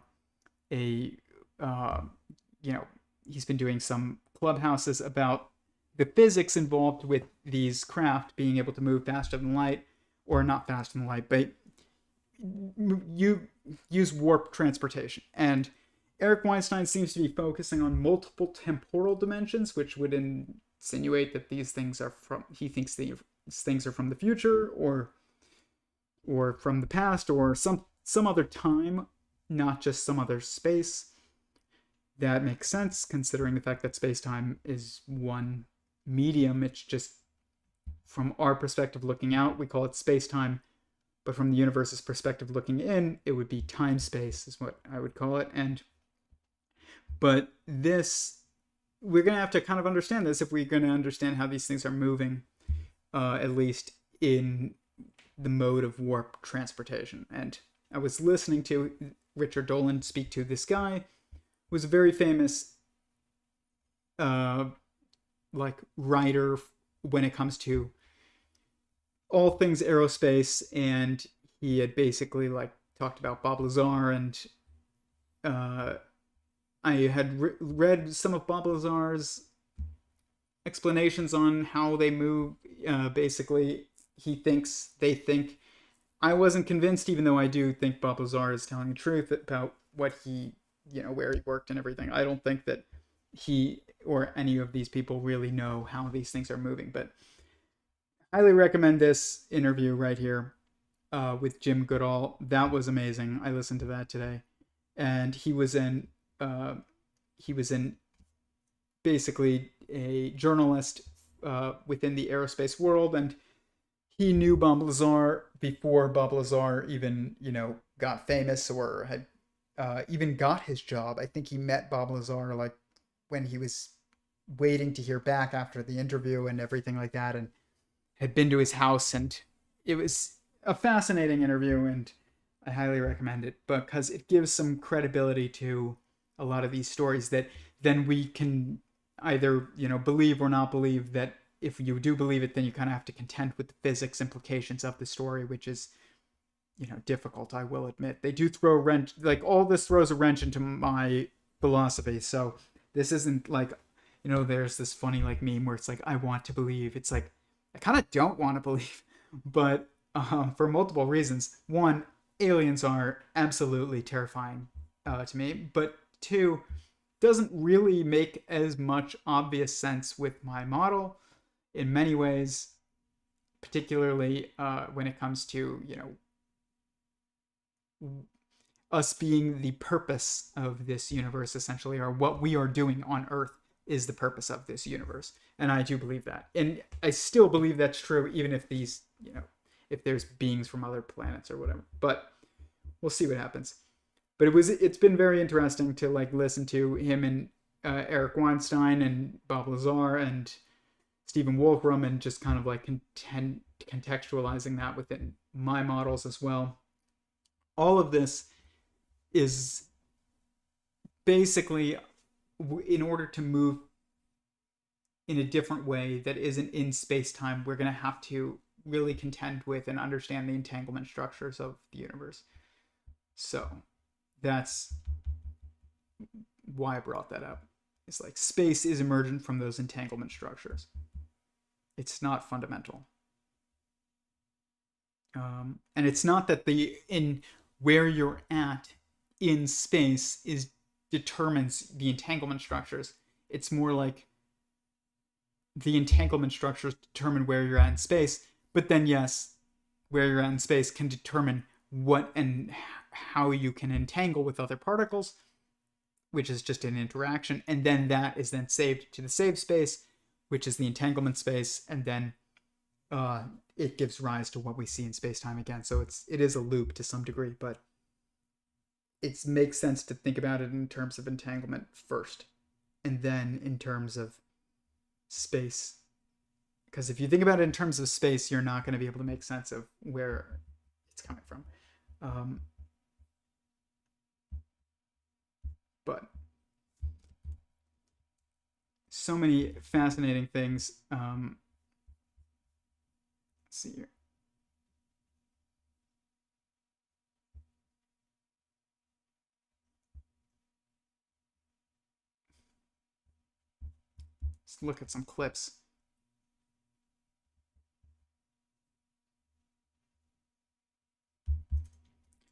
know, he's been doing some clubhouses about the physics involved with these craft being able to move faster than light, or not faster than light, but you use warp transportation. And Eric Weinstein seems to be focusing on multiple temporal dimensions, which would insinuate that these things are from, he thinks these things are from the future, or from the past, or some other time, not just some other space. That makes sense, considering the fact that space-time is one medium. It's just, from our perspective looking out, we call it space-time, but from the universe's perspective looking in, it would be time-space, is what I would call it. But this we're going to have to kind of understand this if we're going to understand how these things are moving, at least in the mode of warp transportation. And I was listening to Richard Dolan speak to this guy, who was a very famous like writer when it comes to all things aerospace, and he had basically like talked about Bob Lazar, and I had read some of Bob Lazar's explanations on how they move. Basically, they think. I wasn't convinced, even though I do think Bob Lazar is telling the truth about what he, where he worked and everything. I don't think that he or any of these people really know how these things are moving, but I highly recommend this interview right here with Jim Goodall. That was amazing. I listened to that today, and he was in basically a journalist within the aerospace world, and he knew Bob Lazar before Bob Lazar even got famous or had even got his job. I think he met Bob Lazar like when he was waiting to hear back after the interview and everything like that, and had been to his house, and it was a fascinating interview, and I highly recommend it because it gives some credibility to a lot of these stories that then we can either believe or not believe. That if you do believe it, then you kind of have to contend with the physics implications of the story, which is difficult, I will admit. They do throw a wrench, like all this throws a wrench into my philosophy. So this isn't like there's this funny like meme where it's like, I want to believe. It's like, I kind of don't want to believe, but for multiple reasons. One, aliens are absolutely terrifying to me, but two, doesn't really make as much obvious sense with my model in many ways, particularly when it comes to us being the purpose of this universe, essentially, or what we are doing on Earth is the purpose of this universe. And I do believe that. And I still believe that's true, even if these, if there's beings from other planets or whatever. But we'll see what happens. But it's been very interesting to like listen to him and Eric Weinstein and Bob Lazar and Stephen Wolfram, and just kind of like contextualizing that within my models as well. All of this is basically in order to move in a different way that isn't in space-time, we're going to have to really contend with and understand the entanglement structures of the universe. So that's why I brought that up. It's like space is emergent from those entanglement structures. It's not fundamental. And it's not that in where you're at in space determines the entanglement structures. It's more like the entanglement structures determine where you're at in space, but then yes, where you're at in space can determine what and how you can entangle with other particles, which is just an interaction, and then that is then saved to the save space, which is the entanglement space, and then it gives rise to what we see in space-time again. So it is a loop to some degree, but it makes sense to think about it in terms of entanglement first, and then in terms of space. Because if you think about it in terms of space, you're not going to be able to make sense of where it's coming from. But so many fascinating things. Let's see here. Let's look at some clips.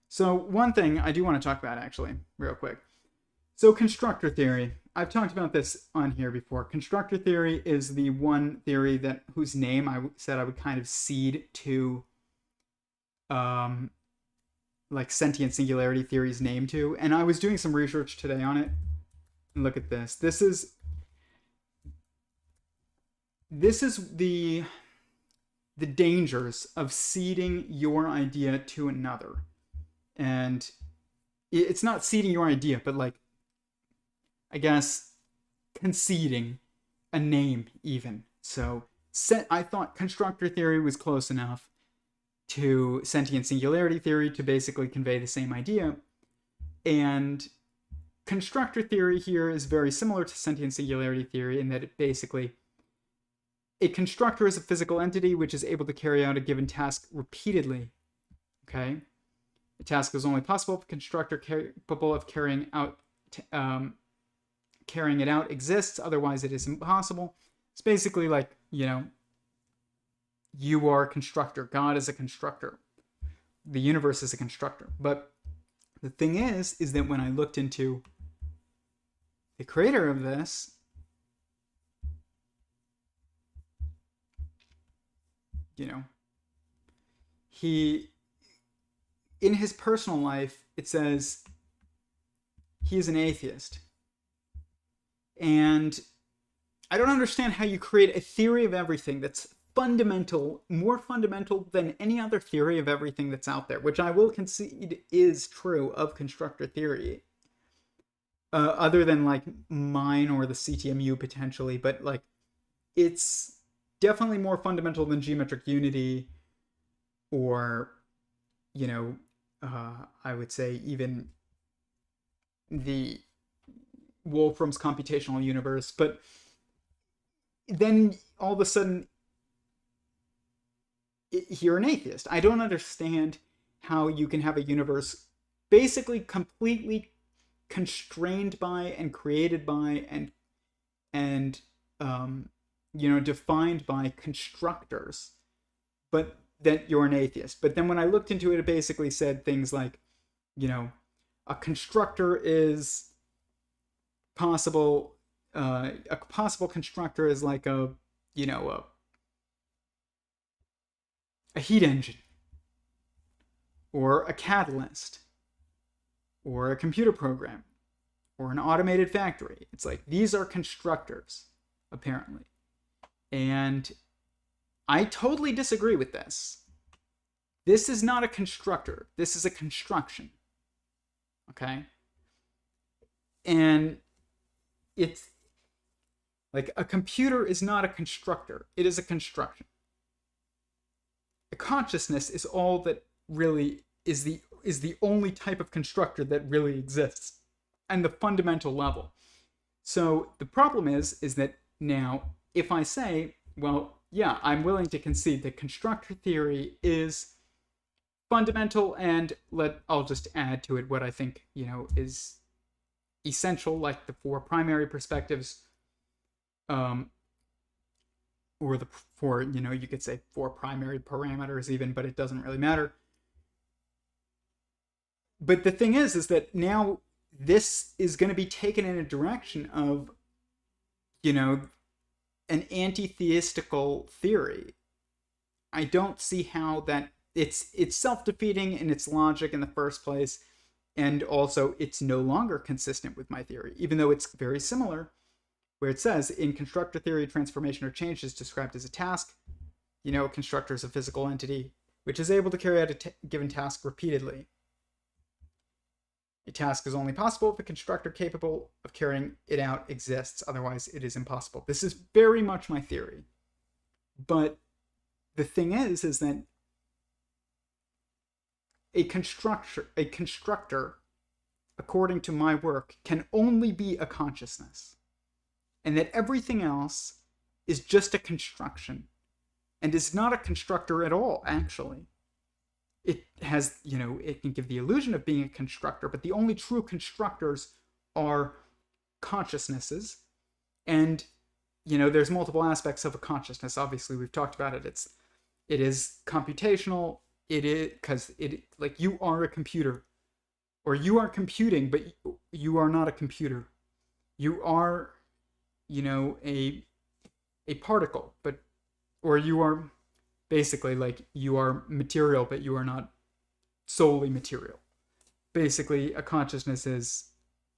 So one thing I do want to talk about, actually, real quick. So constructor theory. I've talked about this on here before. Constructor theory is the one theory whose name I said I would kind of cede to like Sentient Singularity Theory's name to. And I was doing some research today on it. And look at this. This is the dangers of ceding your idea to another. And it's not ceding your idea, but like, I guess conceding a name even. So I thought constructor theory was close enough to sentient singularity theory to basically convey the same idea. And constructor theory here is very similar to sentient singularity theory in that it basically, a constructor is a physical entity which is able to carry out a given task repeatedly. Okay? A task is only possible if a constructor capable of carrying it out exists, otherwise it is impossible. It's basically like, you are a constructor. God is a constructor. The universe is a constructor. But the thing is that when I looked into the creator of this, he, in his personal life, it says he is an atheist. And I don't understand how you create a theory of everything that's more fundamental than any other theory of everything that's out there, which I will concede is true of constructor theory. Other than like mine or the CTMU potentially, but like it's definitely more fundamental than geometric unity or, I would say even the Wolfram's computational universe. But then all of a sudden, you're an atheist. I don't understand how you can have a universe basically completely constrained by and created by and defined by constructors, but that you're an atheist. But then when I looked into it, it basically said things like, a constructor is possible. A possible constructor is like a heat engine, or a catalyst, or a computer program, or an automated factory. It's like, these are constructors, apparently. And I totally disagree with this. This is not a constructor. This is a construction. Okay? And it's like, a computer is not a constructor. It is a construction. A consciousness is all that really is the only type of constructor that really exists, and the fundamental level. So the problem is that now, if I say, well, yeah, I'm willing to concede that constructor theory is fundamental, and I'll just add to it what I think, is essential, like the four primary perspectives, or the four, you could say four primary parameters even, but it doesn't really matter. But the thing is that now this is going to be taken in a direction of, an anti-theistical theory. I don't see how that it's self-defeating in its logic in the first place, and also it's no longer consistent with my theory, even though it's very similar, where it says, in constructor theory, transformation or change is described as a task. A constructor is a physical entity which is able to carry out a given task repeatedly. A task is only possible if a constructor capable of carrying it out exists, otherwise it is impossible. This is very much my theory. But the thing is that a constructor, according to my work, can only be a consciousness. And that everything else is just a construction, and is not a constructor at all, actually. It has, it can give the illusion of being a constructor, but the only true constructors are consciousnesses. And, there's multiple aspects of a consciousness. Obviously, we've talked about it. It is computational. It is, because like, you are a computer, or you are computing, but you are not a computer. You are, a particle, or you are basically like, you are material, but you are not solely material. Basically, a consciousness is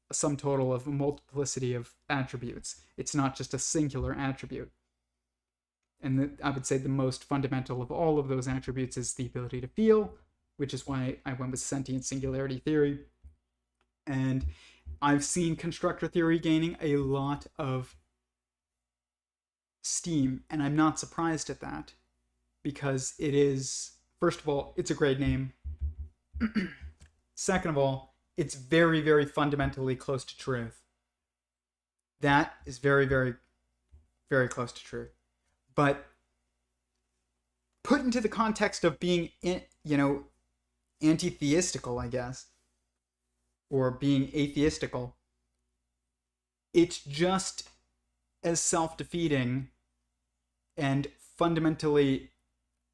a sum total of a multiplicity of attributes. It's not just a singular attribute. And I would say the most fundamental of all of those attributes is the ability to feel, which is why I went with sentient singularity theory. And I've seen constructor theory gaining a lot of steam, and I'm not surprised at that, because it is, first of all, it's a great name. Second of all, it's very, very fundamentally close to truth. That is very, very, very close to truth. But put into the context of being, anti-theistical, I guess, or being atheistical, it's just as self-defeating and fundamentally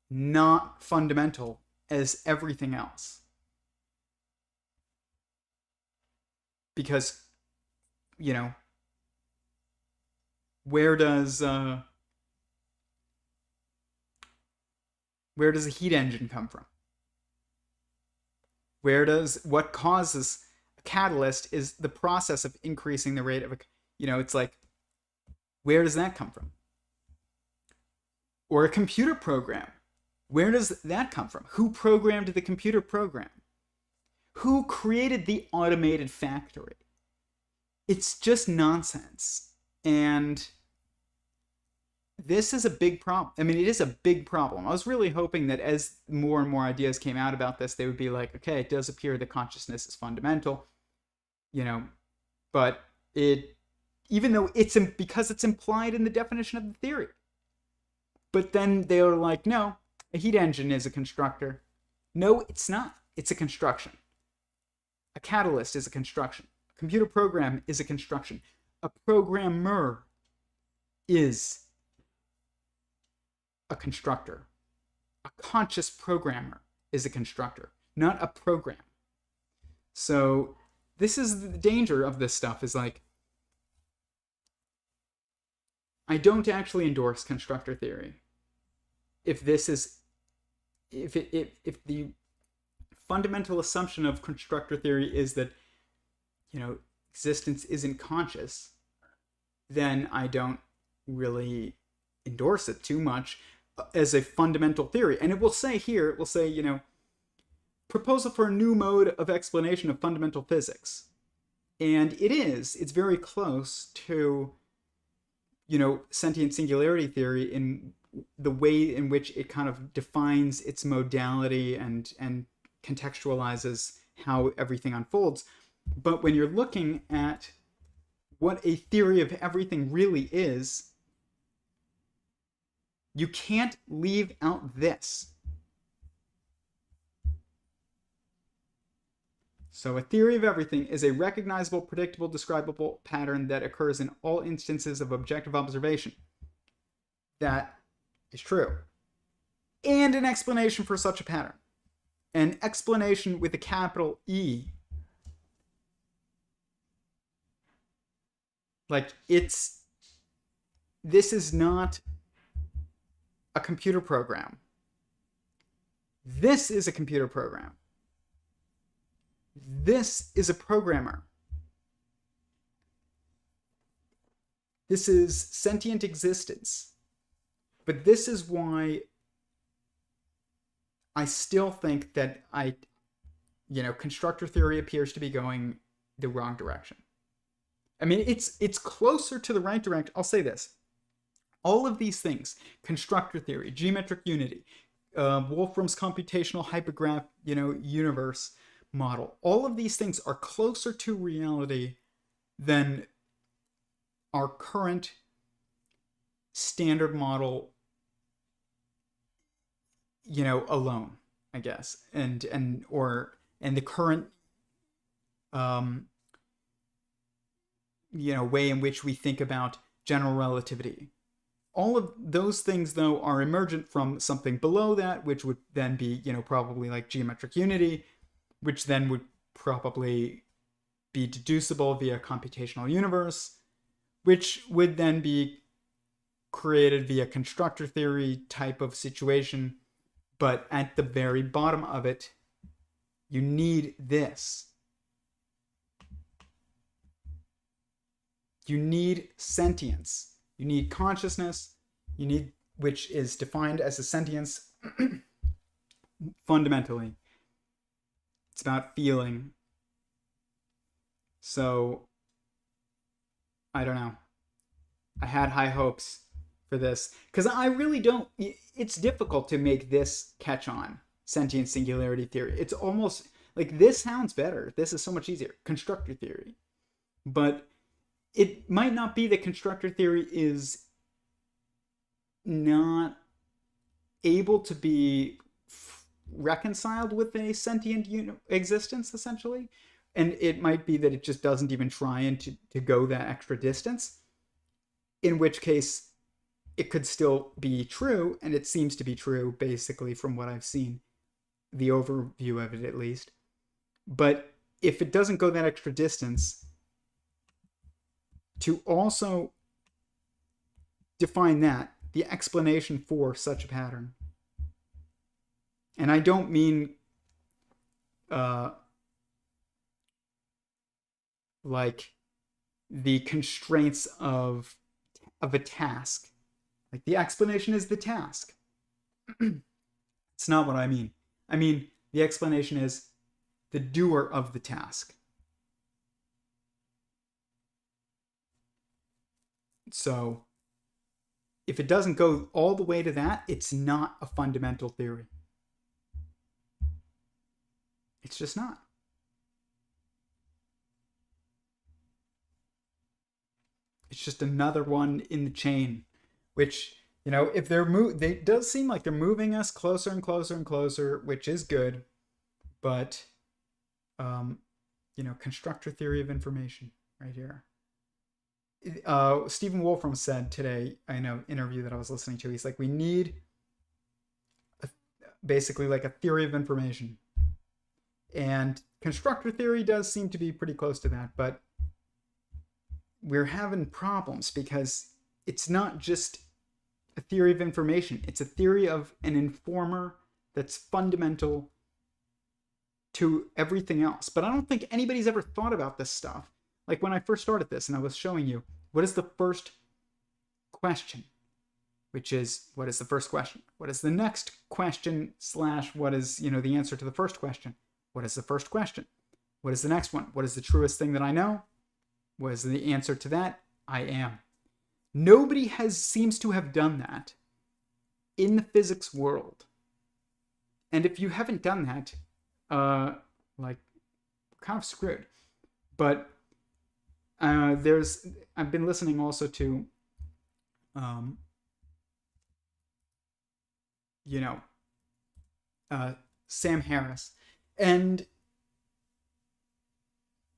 not fundamental as everything else. Because, where does a heat engine come from? What causes a catalyst is the process of increasing the rate of it's like, where does that come from? Or a computer program. Where does that come from? Who programmed the computer program? Who created the automated factory? It's just nonsense. And this is a big problem. I mean, it is a big problem. I was really hoping that as more and more ideas came out about this, they would be like, okay, it does appear that consciousness is fundamental, but even though because it's implied in the definition of the theory. But then they were like, no, a heat engine is a constructor. No, it's not. It's a construction. A catalyst is a construction. A computer program is a construction. A programmer is a constructor. A conscious programmer is a constructor, not a program. So this is the danger of this stuff, is like, I don't actually endorse constructor theory. If the fundamental assumption of constructor theory is that, existence isn't conscious, then I don't really endorse it too much as a fundamental theory. And it will say, proposal for a new mode of explanation of fundamental physics. And it's very close to, sentient singularity theory in the way in which it kind of defines its modality and contextualizes how everything unfolds. But when you're looking at what a theory of everything really is, you can't leave out this. So a theory of everything is a recognizable, predictable, describable pattern that occurs in all instances of objective observation. That is true. And an explanation for such a pattern. An explanation with a capital E. Like, this is not a computer program. This is a computer program. This is a programmer. This is sentient existence. But this is why I still think that constructor theory appears to be going the wrong direction. I mean, it's closer to the right direction. I'll say this. All of these things, constructor theory, geometric unity, Wolfram's computational hypergraph, universe model, all of these things are closer to reality than our current standard model, alone, I guess, and the current way in which we think about general relativity. All of those things, though, are emergent from something below that, which would then be, probably like geometric unity, which then would probably be deducible via computational universe, which would then be created via constructor theory type of situation. But at the very bottom of it, you need this. You need sentience. You need consciousness. You need, which is defined as a sentience fundamentally. It's about feeling. So, I don't know. I had high hopes for this because I really don't. It's difficult to make this catch on sentient singularity theory. It's almost like this sounds better. This is so much easier. Constructor theory. But it might not be that constructor theory is not able to be reconciled with a sentient existence, essentially. And it might be that it just doesn't even try and to go that extra distance. In which case, it could still be true, and it seems to be true, basically, from what I've seen. The overview of it, at least. But if it doesn't go that extra distance, to also define that, the explanation for such a pattern. And I don't mean like the constraints of a task. Like the explanation is the task. It's not what I mean. I mean, the explanation is the doer of the task. So, if it doesn't go all the way to that, it's not a fundamental theory. It's just not. It's just another one in the chain, which, you know, if they does seem like they're moving us closer and closer and closer, which is good, but, you know, constructor theory of information right here. Stephen Wolfram said today, in an interview that I was listening to, he's like, we need basically like a theory of information. And constructor theory does seem to be pretty close to that, but we're having problems because it's not just a theory of information. It's a theory of an informer that's fundamental to everything else. But I don't think anybody's ever thought about this stuff. Like when I first started this and I was showing you, what is the first question? Which is, what is the first question? What is the next question / what is, you know, the answer to the first question? What is the first question? What is the next one? What is the truest thing that I know? What is the answer to that? I am. Nobody seems to have done that in the physics world. And if you haven't done that, like, kind of screwed. But I've been listening also to, you know, Sam Harris. And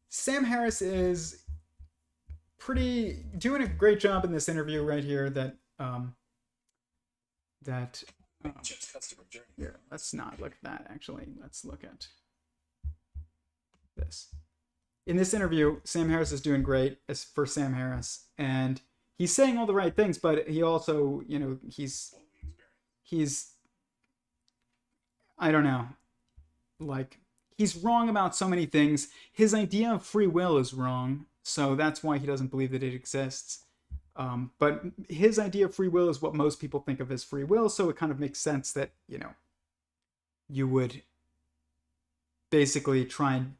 Sam Harris is doing a great job in this interview right here that here, let's not look at that actually. Let's look at this. In this interview, Sam Harris is doing great as for Sam Harris, and he's saying all the right things, but he also, you know, he's I don't know, like, he's wrong about so many things. His idea of free will is wrong, so that's why he doesn't believe that it exists. But his idea of free will is what most people think of as free will, so it kind of makes sense that, you know, you would basically try and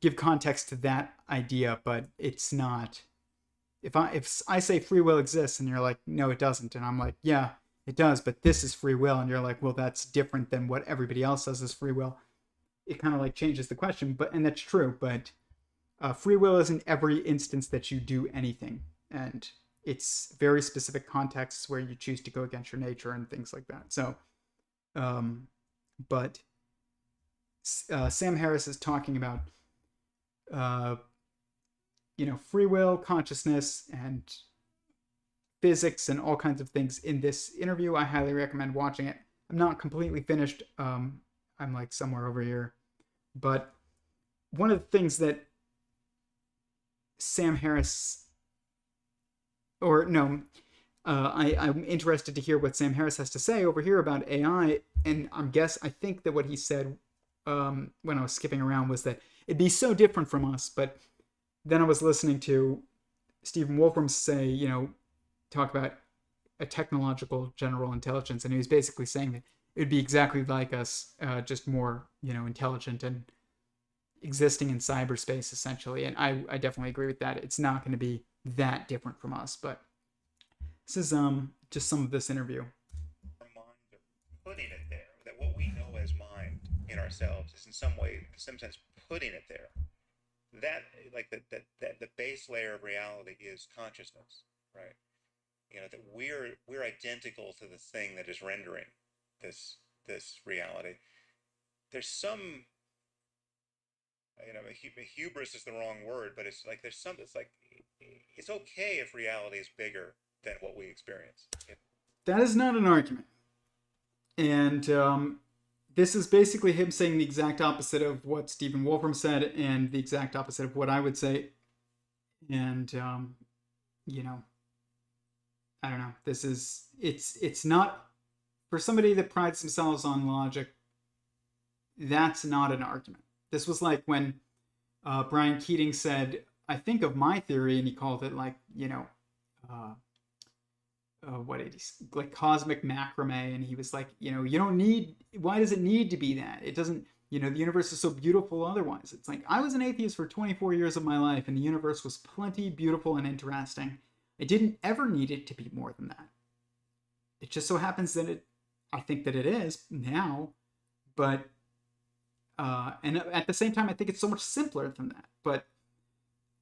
give context to that idea, but it's not. If I say free will exists and you're like, no, it doesn't, and I'm like, yeah, it does, but this is free will, and you're like, well, that's different than what everybody else says is free will. It kind of like changes the question, and that's true, but free will isn't every instance that you do anything, and it's very specific contexts where you choose to go against your nature and things like that. So, but Sam Harris is talking about, you know, free will, consciousness, and physics, and all kinds of things in this interview. I highly recommend watching it. I'm not completely finished. I'm like somewhere over here. But one of the things that Sam Harris, or no, I'm interested to hear what Sam Harris has to say over here about AI. And I think that what he said when I was skipping around was that it'd be so different from us. But then I was listening to Stephen Wolfram say, you know, talk about a technological general intelligence. And he was basically saying that it would be exactly like us, just more, you know, intelligent. And existing in cyberspace, essentially. And I definitely agree with that. It's not going to be that different from us. But this is just some of this interview. Our minds are putting it there. That what we know as mind in ourselves is in some way, in some sense, putting it there. That like that the base layer of reality is consciousness, right? You know, that we're identical to the thing that is rendering this reality. There's some, you know, hubris is the wrong word, but it's like there's some. It's like it's okay if reality is bigger than what we experience. That is not an argument. And this is basically him saying the exact opposite of what Stephen Wolfram said and the exact opposite of what I would say. And, you know, I don't know. This is, it's not, for somebody that prides themselves on logic, that's not an argument. This was like when Brian Keating said, I think of my theory, and he called it like, you know, what did he, like cosmic macrame, and he was like, you know, you don't need, why does it need to be that? It doesn't, you know, the universe is so beautiful otherwise. It's like, I was an atheist for 24 years of my life, and the universe was plenty beautiful and interesting. I didn't ever need it to be more than that. It just so happens that I think that it is now, but and at the same time, I think it's so much simpler than that. But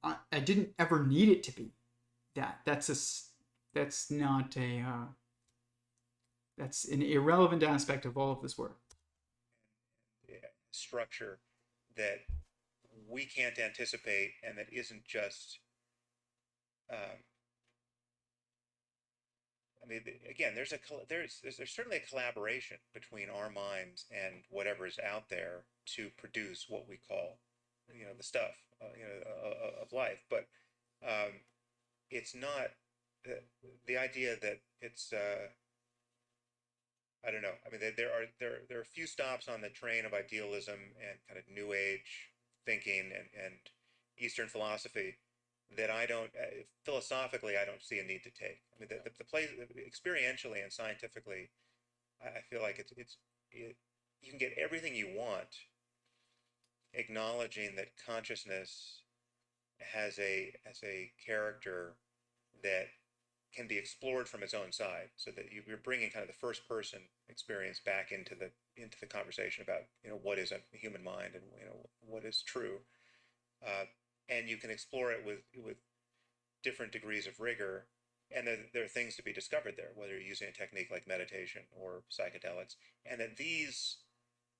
I didn't ever need it to be that. That's not a that's an irrelevant aspect of all of this work. Structure that we can't anticipate, and that isn't just. I mean, again, there's certainly a collaboration between our minds and whatever is out there to produce what we call, you know, the stuff, you know, of life. But it's not the idea that it's. I don't know. I mean, there are a few stops on the train of idealism and kind of New Age thinking and Eastern philosophy that I don't, philosophically, I don't see a need to take. I mean, the place, experientially and scientifically, I feel like you can get everything you want, acknowledging that consciousness has a character that can be explored from its own side, so that you're bringing kind of the first person experience back into the conversation about, you know, what is a human mind and, you know, what is true. And you can explore it with different degrees of rigor, and there are things to be discovered there, whether you're using a technique like meditation or psychedelics, and that these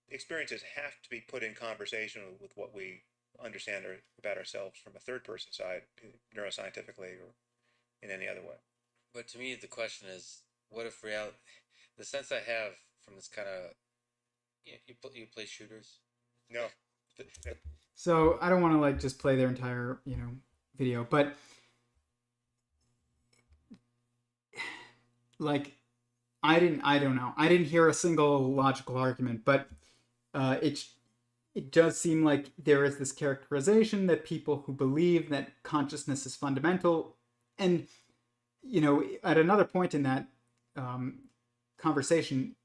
experiences have to be put in conversation with what we understand about ourselves from a third person side, neuroscientifically or in any other way. But to me, the question is, what if reality? The sense I have from this kind of, you play shooters? No. So I don't want to like just play their entire, you know, video, but like I don't know. I didn't hear a single logical argument, but it does seem like there is this characterization that people who believe that consciousness is fundamental, and you know, at another point in that conversation,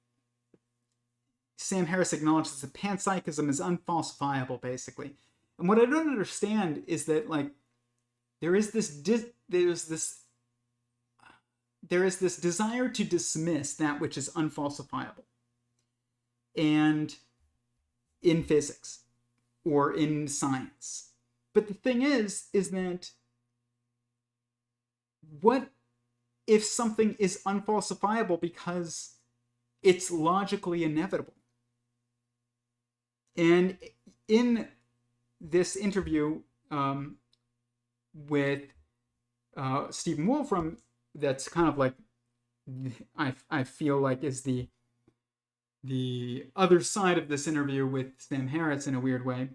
Sam Harris acknowledges that panpsychism is unfalsifiable, basically. And what I don't understand is that, like, there is this desire to dismiss that which is unfalsifiable, and in physics or in science. But the thing is that what if something is unfalsifiable because it's logically inevitable? And in this interview with Stephen Wolfram, that's kind of like, I feel like is the other side of this interview with Sam Harris in a weird way.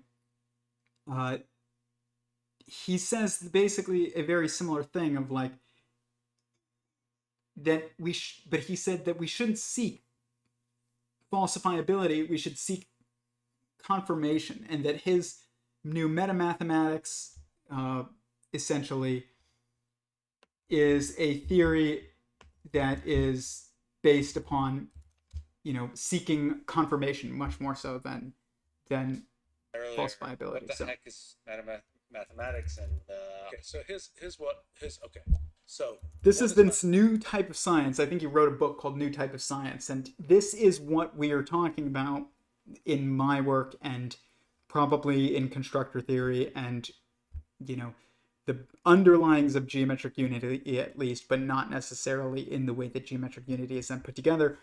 He says basically a very similar thing of like, that but he said that we shouldn't seek falsifiability, we should seek confirmation, and that his new metamathematics essentially is a theory that is based upon, you know, seeking confirmation much more so than earlier, falsifiability. what the So heck is mathematics? And Okay, so okay. So this what is is this new type of science. I think you wrote a book called New Type of Science, and this is what we are talking about in my work and probably in constructor theory and, you know, the underlyings of geometric unity at least, but not necessarily in the way that geometric unity is then put together.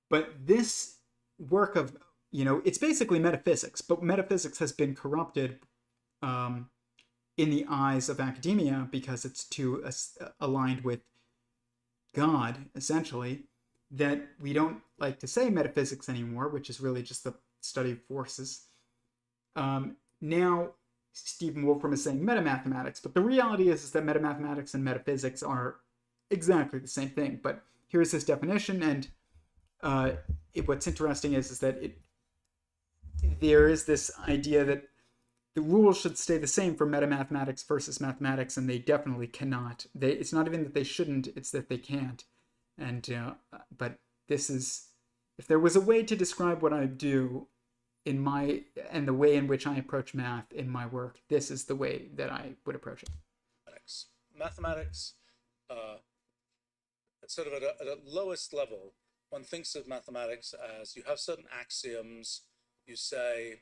But this work of, you know, it's basically metaphysics, but metaphysics has been corrupted in the eyes of academia because it's too aligned with God, essentially, that we don't like to say metaphysics anymore, which is really just the study of forces. Now, Stephen Wolfram is saying metamathematics, but the reality is that metamathematics and metaphysics are exactly the same thing. But here's his definition, and what's interesting is that there is this idea that the rules should stay the same for metamathematics versus mathematics, and they definitely cannot. It's not even that they shouldn't; it's that they can't. And but this is, if there was a way to describe what I do and the way in which I approach math in my work, this is the way that I would approach it. Mathematics, sort of at a lowest level, one thinks of mathematics as you have certain axioms. You say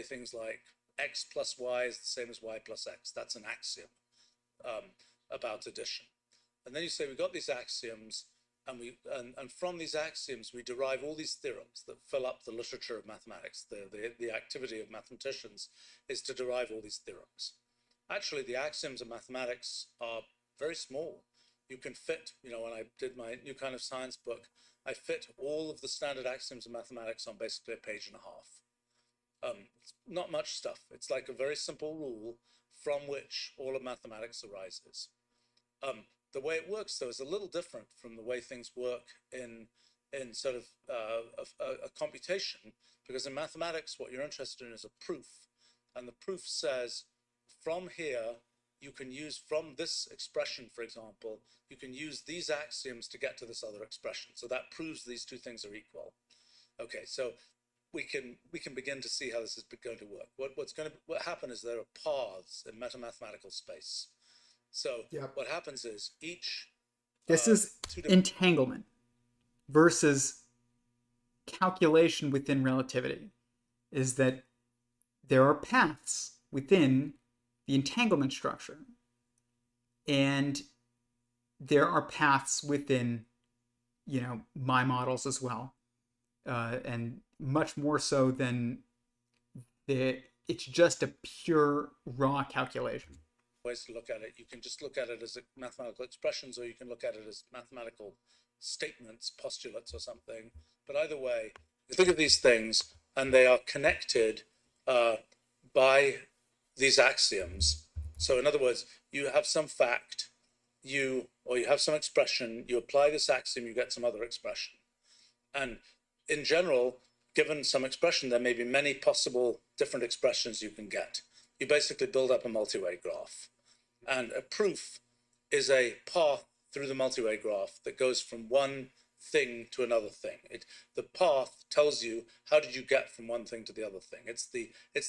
things like x plus y is the same as y plus x. That's an axiom about addition. And then you say we've got these axioms, and from these axioms we derive all these theorems that fill up the literature of mathematics. The activity of mathematicians is to derive all these theorems. Actually, the axioms of mathematics are very small. You can fit, when I did my New Kind of Science book, I fit all of the standard axioms of mathematics on basically a page and a half. It's not much stuff. It's like a very simple rule from which all of mathematics arises. The way it works, though, is a little different from the way things work in sort of a computation, because in mathematics, what you're interested in is a proof. And the proof says, from here, you can use, from this expression, for example, you can use these axioms to get to this other expression. So that proves these two things are equal. Okay, so we can begin to see how this is going to work. What happen is there are paths in metamathematical space. So what happens is this is entanglement versus calculation within relativity, is that there are paths within the entanglement structure, and there are paths within, my models as well, and much more so than it's just a pure raw calculation. Ways to look at it. You can just look at it as mathematical expressions, or you can look at it as mathematical statements, postulates, or something. But either way, you think of these things, and they are connected by these axioms. So in other words, you have some fact, you have some expression, you apply this axiom, you get some other expression. And in general, given some expression, there may be many possible different expressions you can get. You basically build up a multi-way graph. And a proof is a path through the multi-way graph that goes from one thing to another thing. The path tells you, how did you get from one thing to the other thing? It's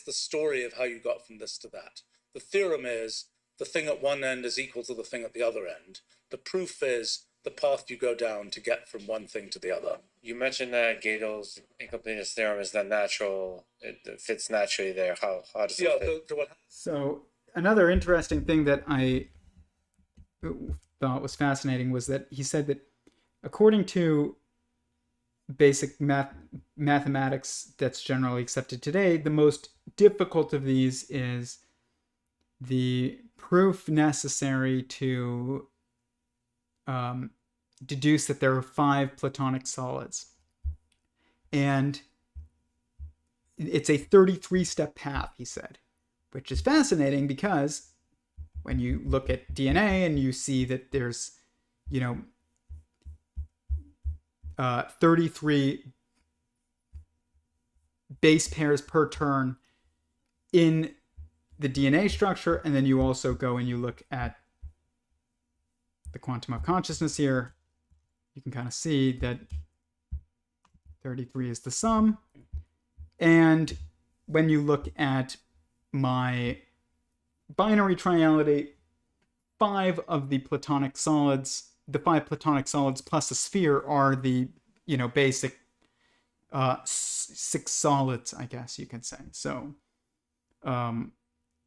the story of how you got from this to that. The theorem is the thing at one end is equal to the thing at the other end. The proof is the path you go down to get from one thing to the other. You mentioned that Gödel's incompleteness theorem is then natural. It fits naturally there. How does it fit? So another interesting thing that I thought was fascinating was that he said that according to basic mathematics that's generally accepted today, the most difficult of these is the proof necessary to deduce that there are 5 Platonic solids. And it's a 33-step path, he said, which is fascinating because when you look at DNA and you see that there's, 33 base pairs per turn in the DNA structure, and then you also go and you look at the quantum of consciousness here, you can kind of see that 33 is the sum. And when you look at my binary triality, 5 of the platonic solids, the 5 platonic solids plus a sphere are the, basic 6 solids, I guess you can say. So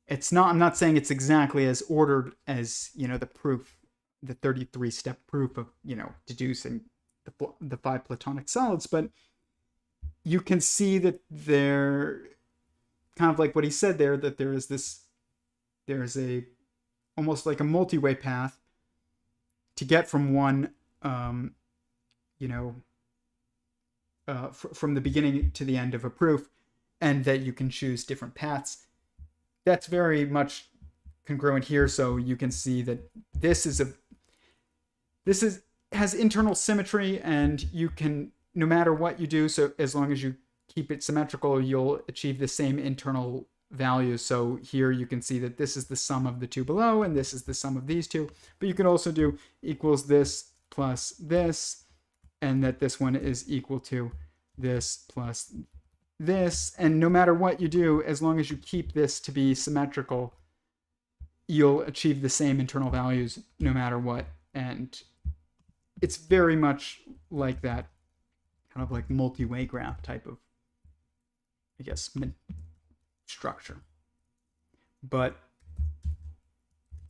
it's not, I'm not saying it's exactly as ordered as, the proof, the 33-step proof of, deducing the 5 platonic solids, but you can see that they're kind of like what he said there, that there's a almost like a multi-way path to get from one, from the beginning to the end of a proof, and that you can choose different paths. That's very much congruent here. So you can see that this has internal symmetry, and you can, no matter what you do, so as long as you keep it symmetrical, you'll achieve the same internal values. So here you can see that this is the sum of the 2 below, and this is the sum of these 2. But you can also do equals this plus this, and that this one is equal to this plus this. And no matter what you do, as long as you keep this to be symmetrical, you'll achieve the same internal values no matter what. And it's very much like that kind of like multi-way graph type of, I guess, structure. But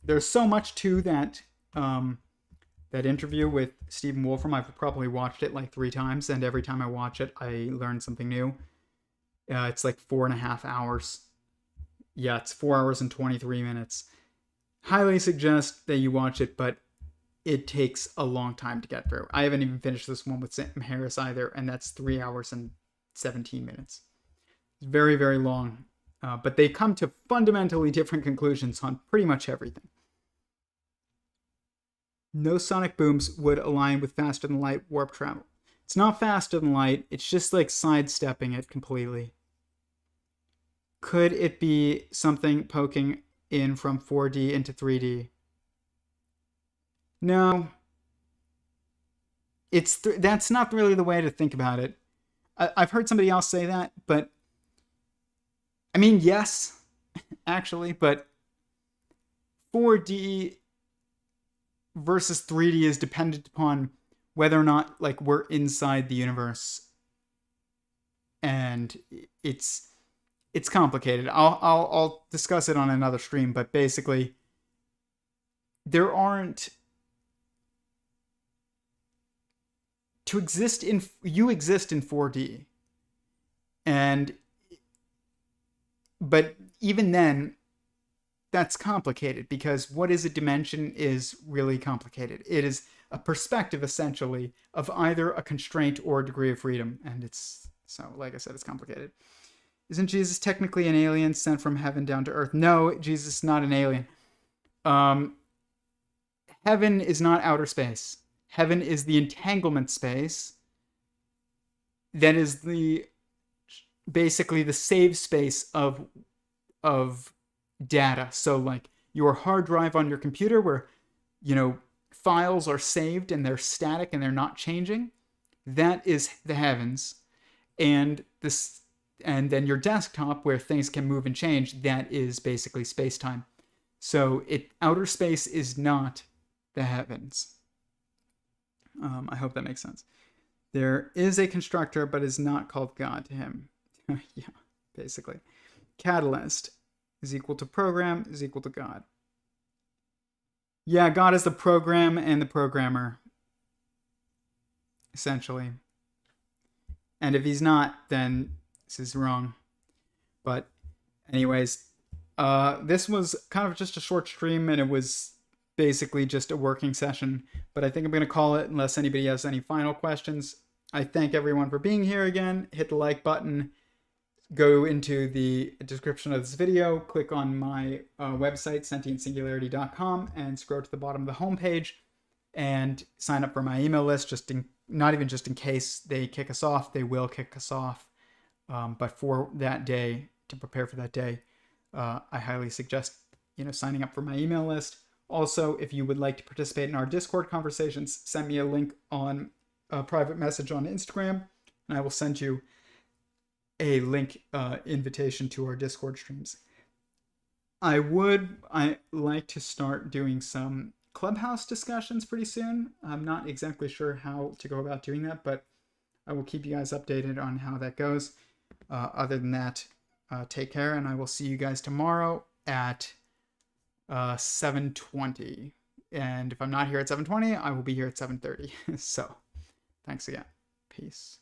there's so much to that that interview with Stephen Wolfram. I've probably watched it like 3 times, and every time I watch it, I learn something new. It's like 4.5 hours. Yeah, it's 4 hours and 23 minutes. Highly suggest that you watch it, but it takes a long time to get through. I haven't even finished this one with Sam Harris either, and that's 3 hours and 17 minutes. It's very, very long. But they come to fundamentally different conclusions on pretty much everything. No sonic booms would align with faster than light warp travel. It's not faster than light. It's just like sidestepping it completely. Could it be something poking in from 4D into 3D? No. That's not really the way to think about it. I've heard somebody else say that, but I mean, yes, actually, but 4D versus 3D is dependent upon whether or not like we're inside the universe, and it's complicated. I'll discuss it on another stream, but basically, you exist in 4D, but even then, that's complicated, because what is a dimension is really complicated. It is a perspective, essentially, of either a constraint or a degree of freedom. And so, like I said, it's complicated. Isn't Jesus technically an alien sent from heaven down to earth? No, Jesus is not an alien. Heaven is not outer space. Heaven is the entanglement space that is basically the save space of data. So like your hard drive on your computer, where files are saved and they're static and they're not changing, that is the heavens. And then your desktop, where things can move and change, that is basically space-time. So outer space is not the heavens. I hope that makes sense. There is a constructor, but is not called God to him. Yeah, basically. Catalyst is equal to program is equal to God. Yeah, God is the program and the programmer, essentially. And if he's not, then this is wrong. But anyways, this was kind of just a short stream, and it was basically just a working session. But I think I'm going to call it, unless anybody has any final questions. I thank everyone for being here again. Hit the like button. Go into the description of this video, click on my website, sentientsingularity.com, and scroll to the bottom of the homepage and sign up for my email list, not even just in case they kick us off. They will kick us off. But for that day, to prepare for that day, I highly suggest signing up for my email list. Also, if you would like to participate in our Discord conversations, send me a link on a private message on Instagram, and I will send you a link invitation to our Discord streams. I like to start doing some Clubhouse discussions pretty soon. I'm not exactly sure how to go about doing that, but I will keep you guys updated on how that goes. Other than that, take care, and I will see you guys tomorrow at 7:20. And if I'm not here at 7:20, I will be here at 7:30. So, thanks again. Peace.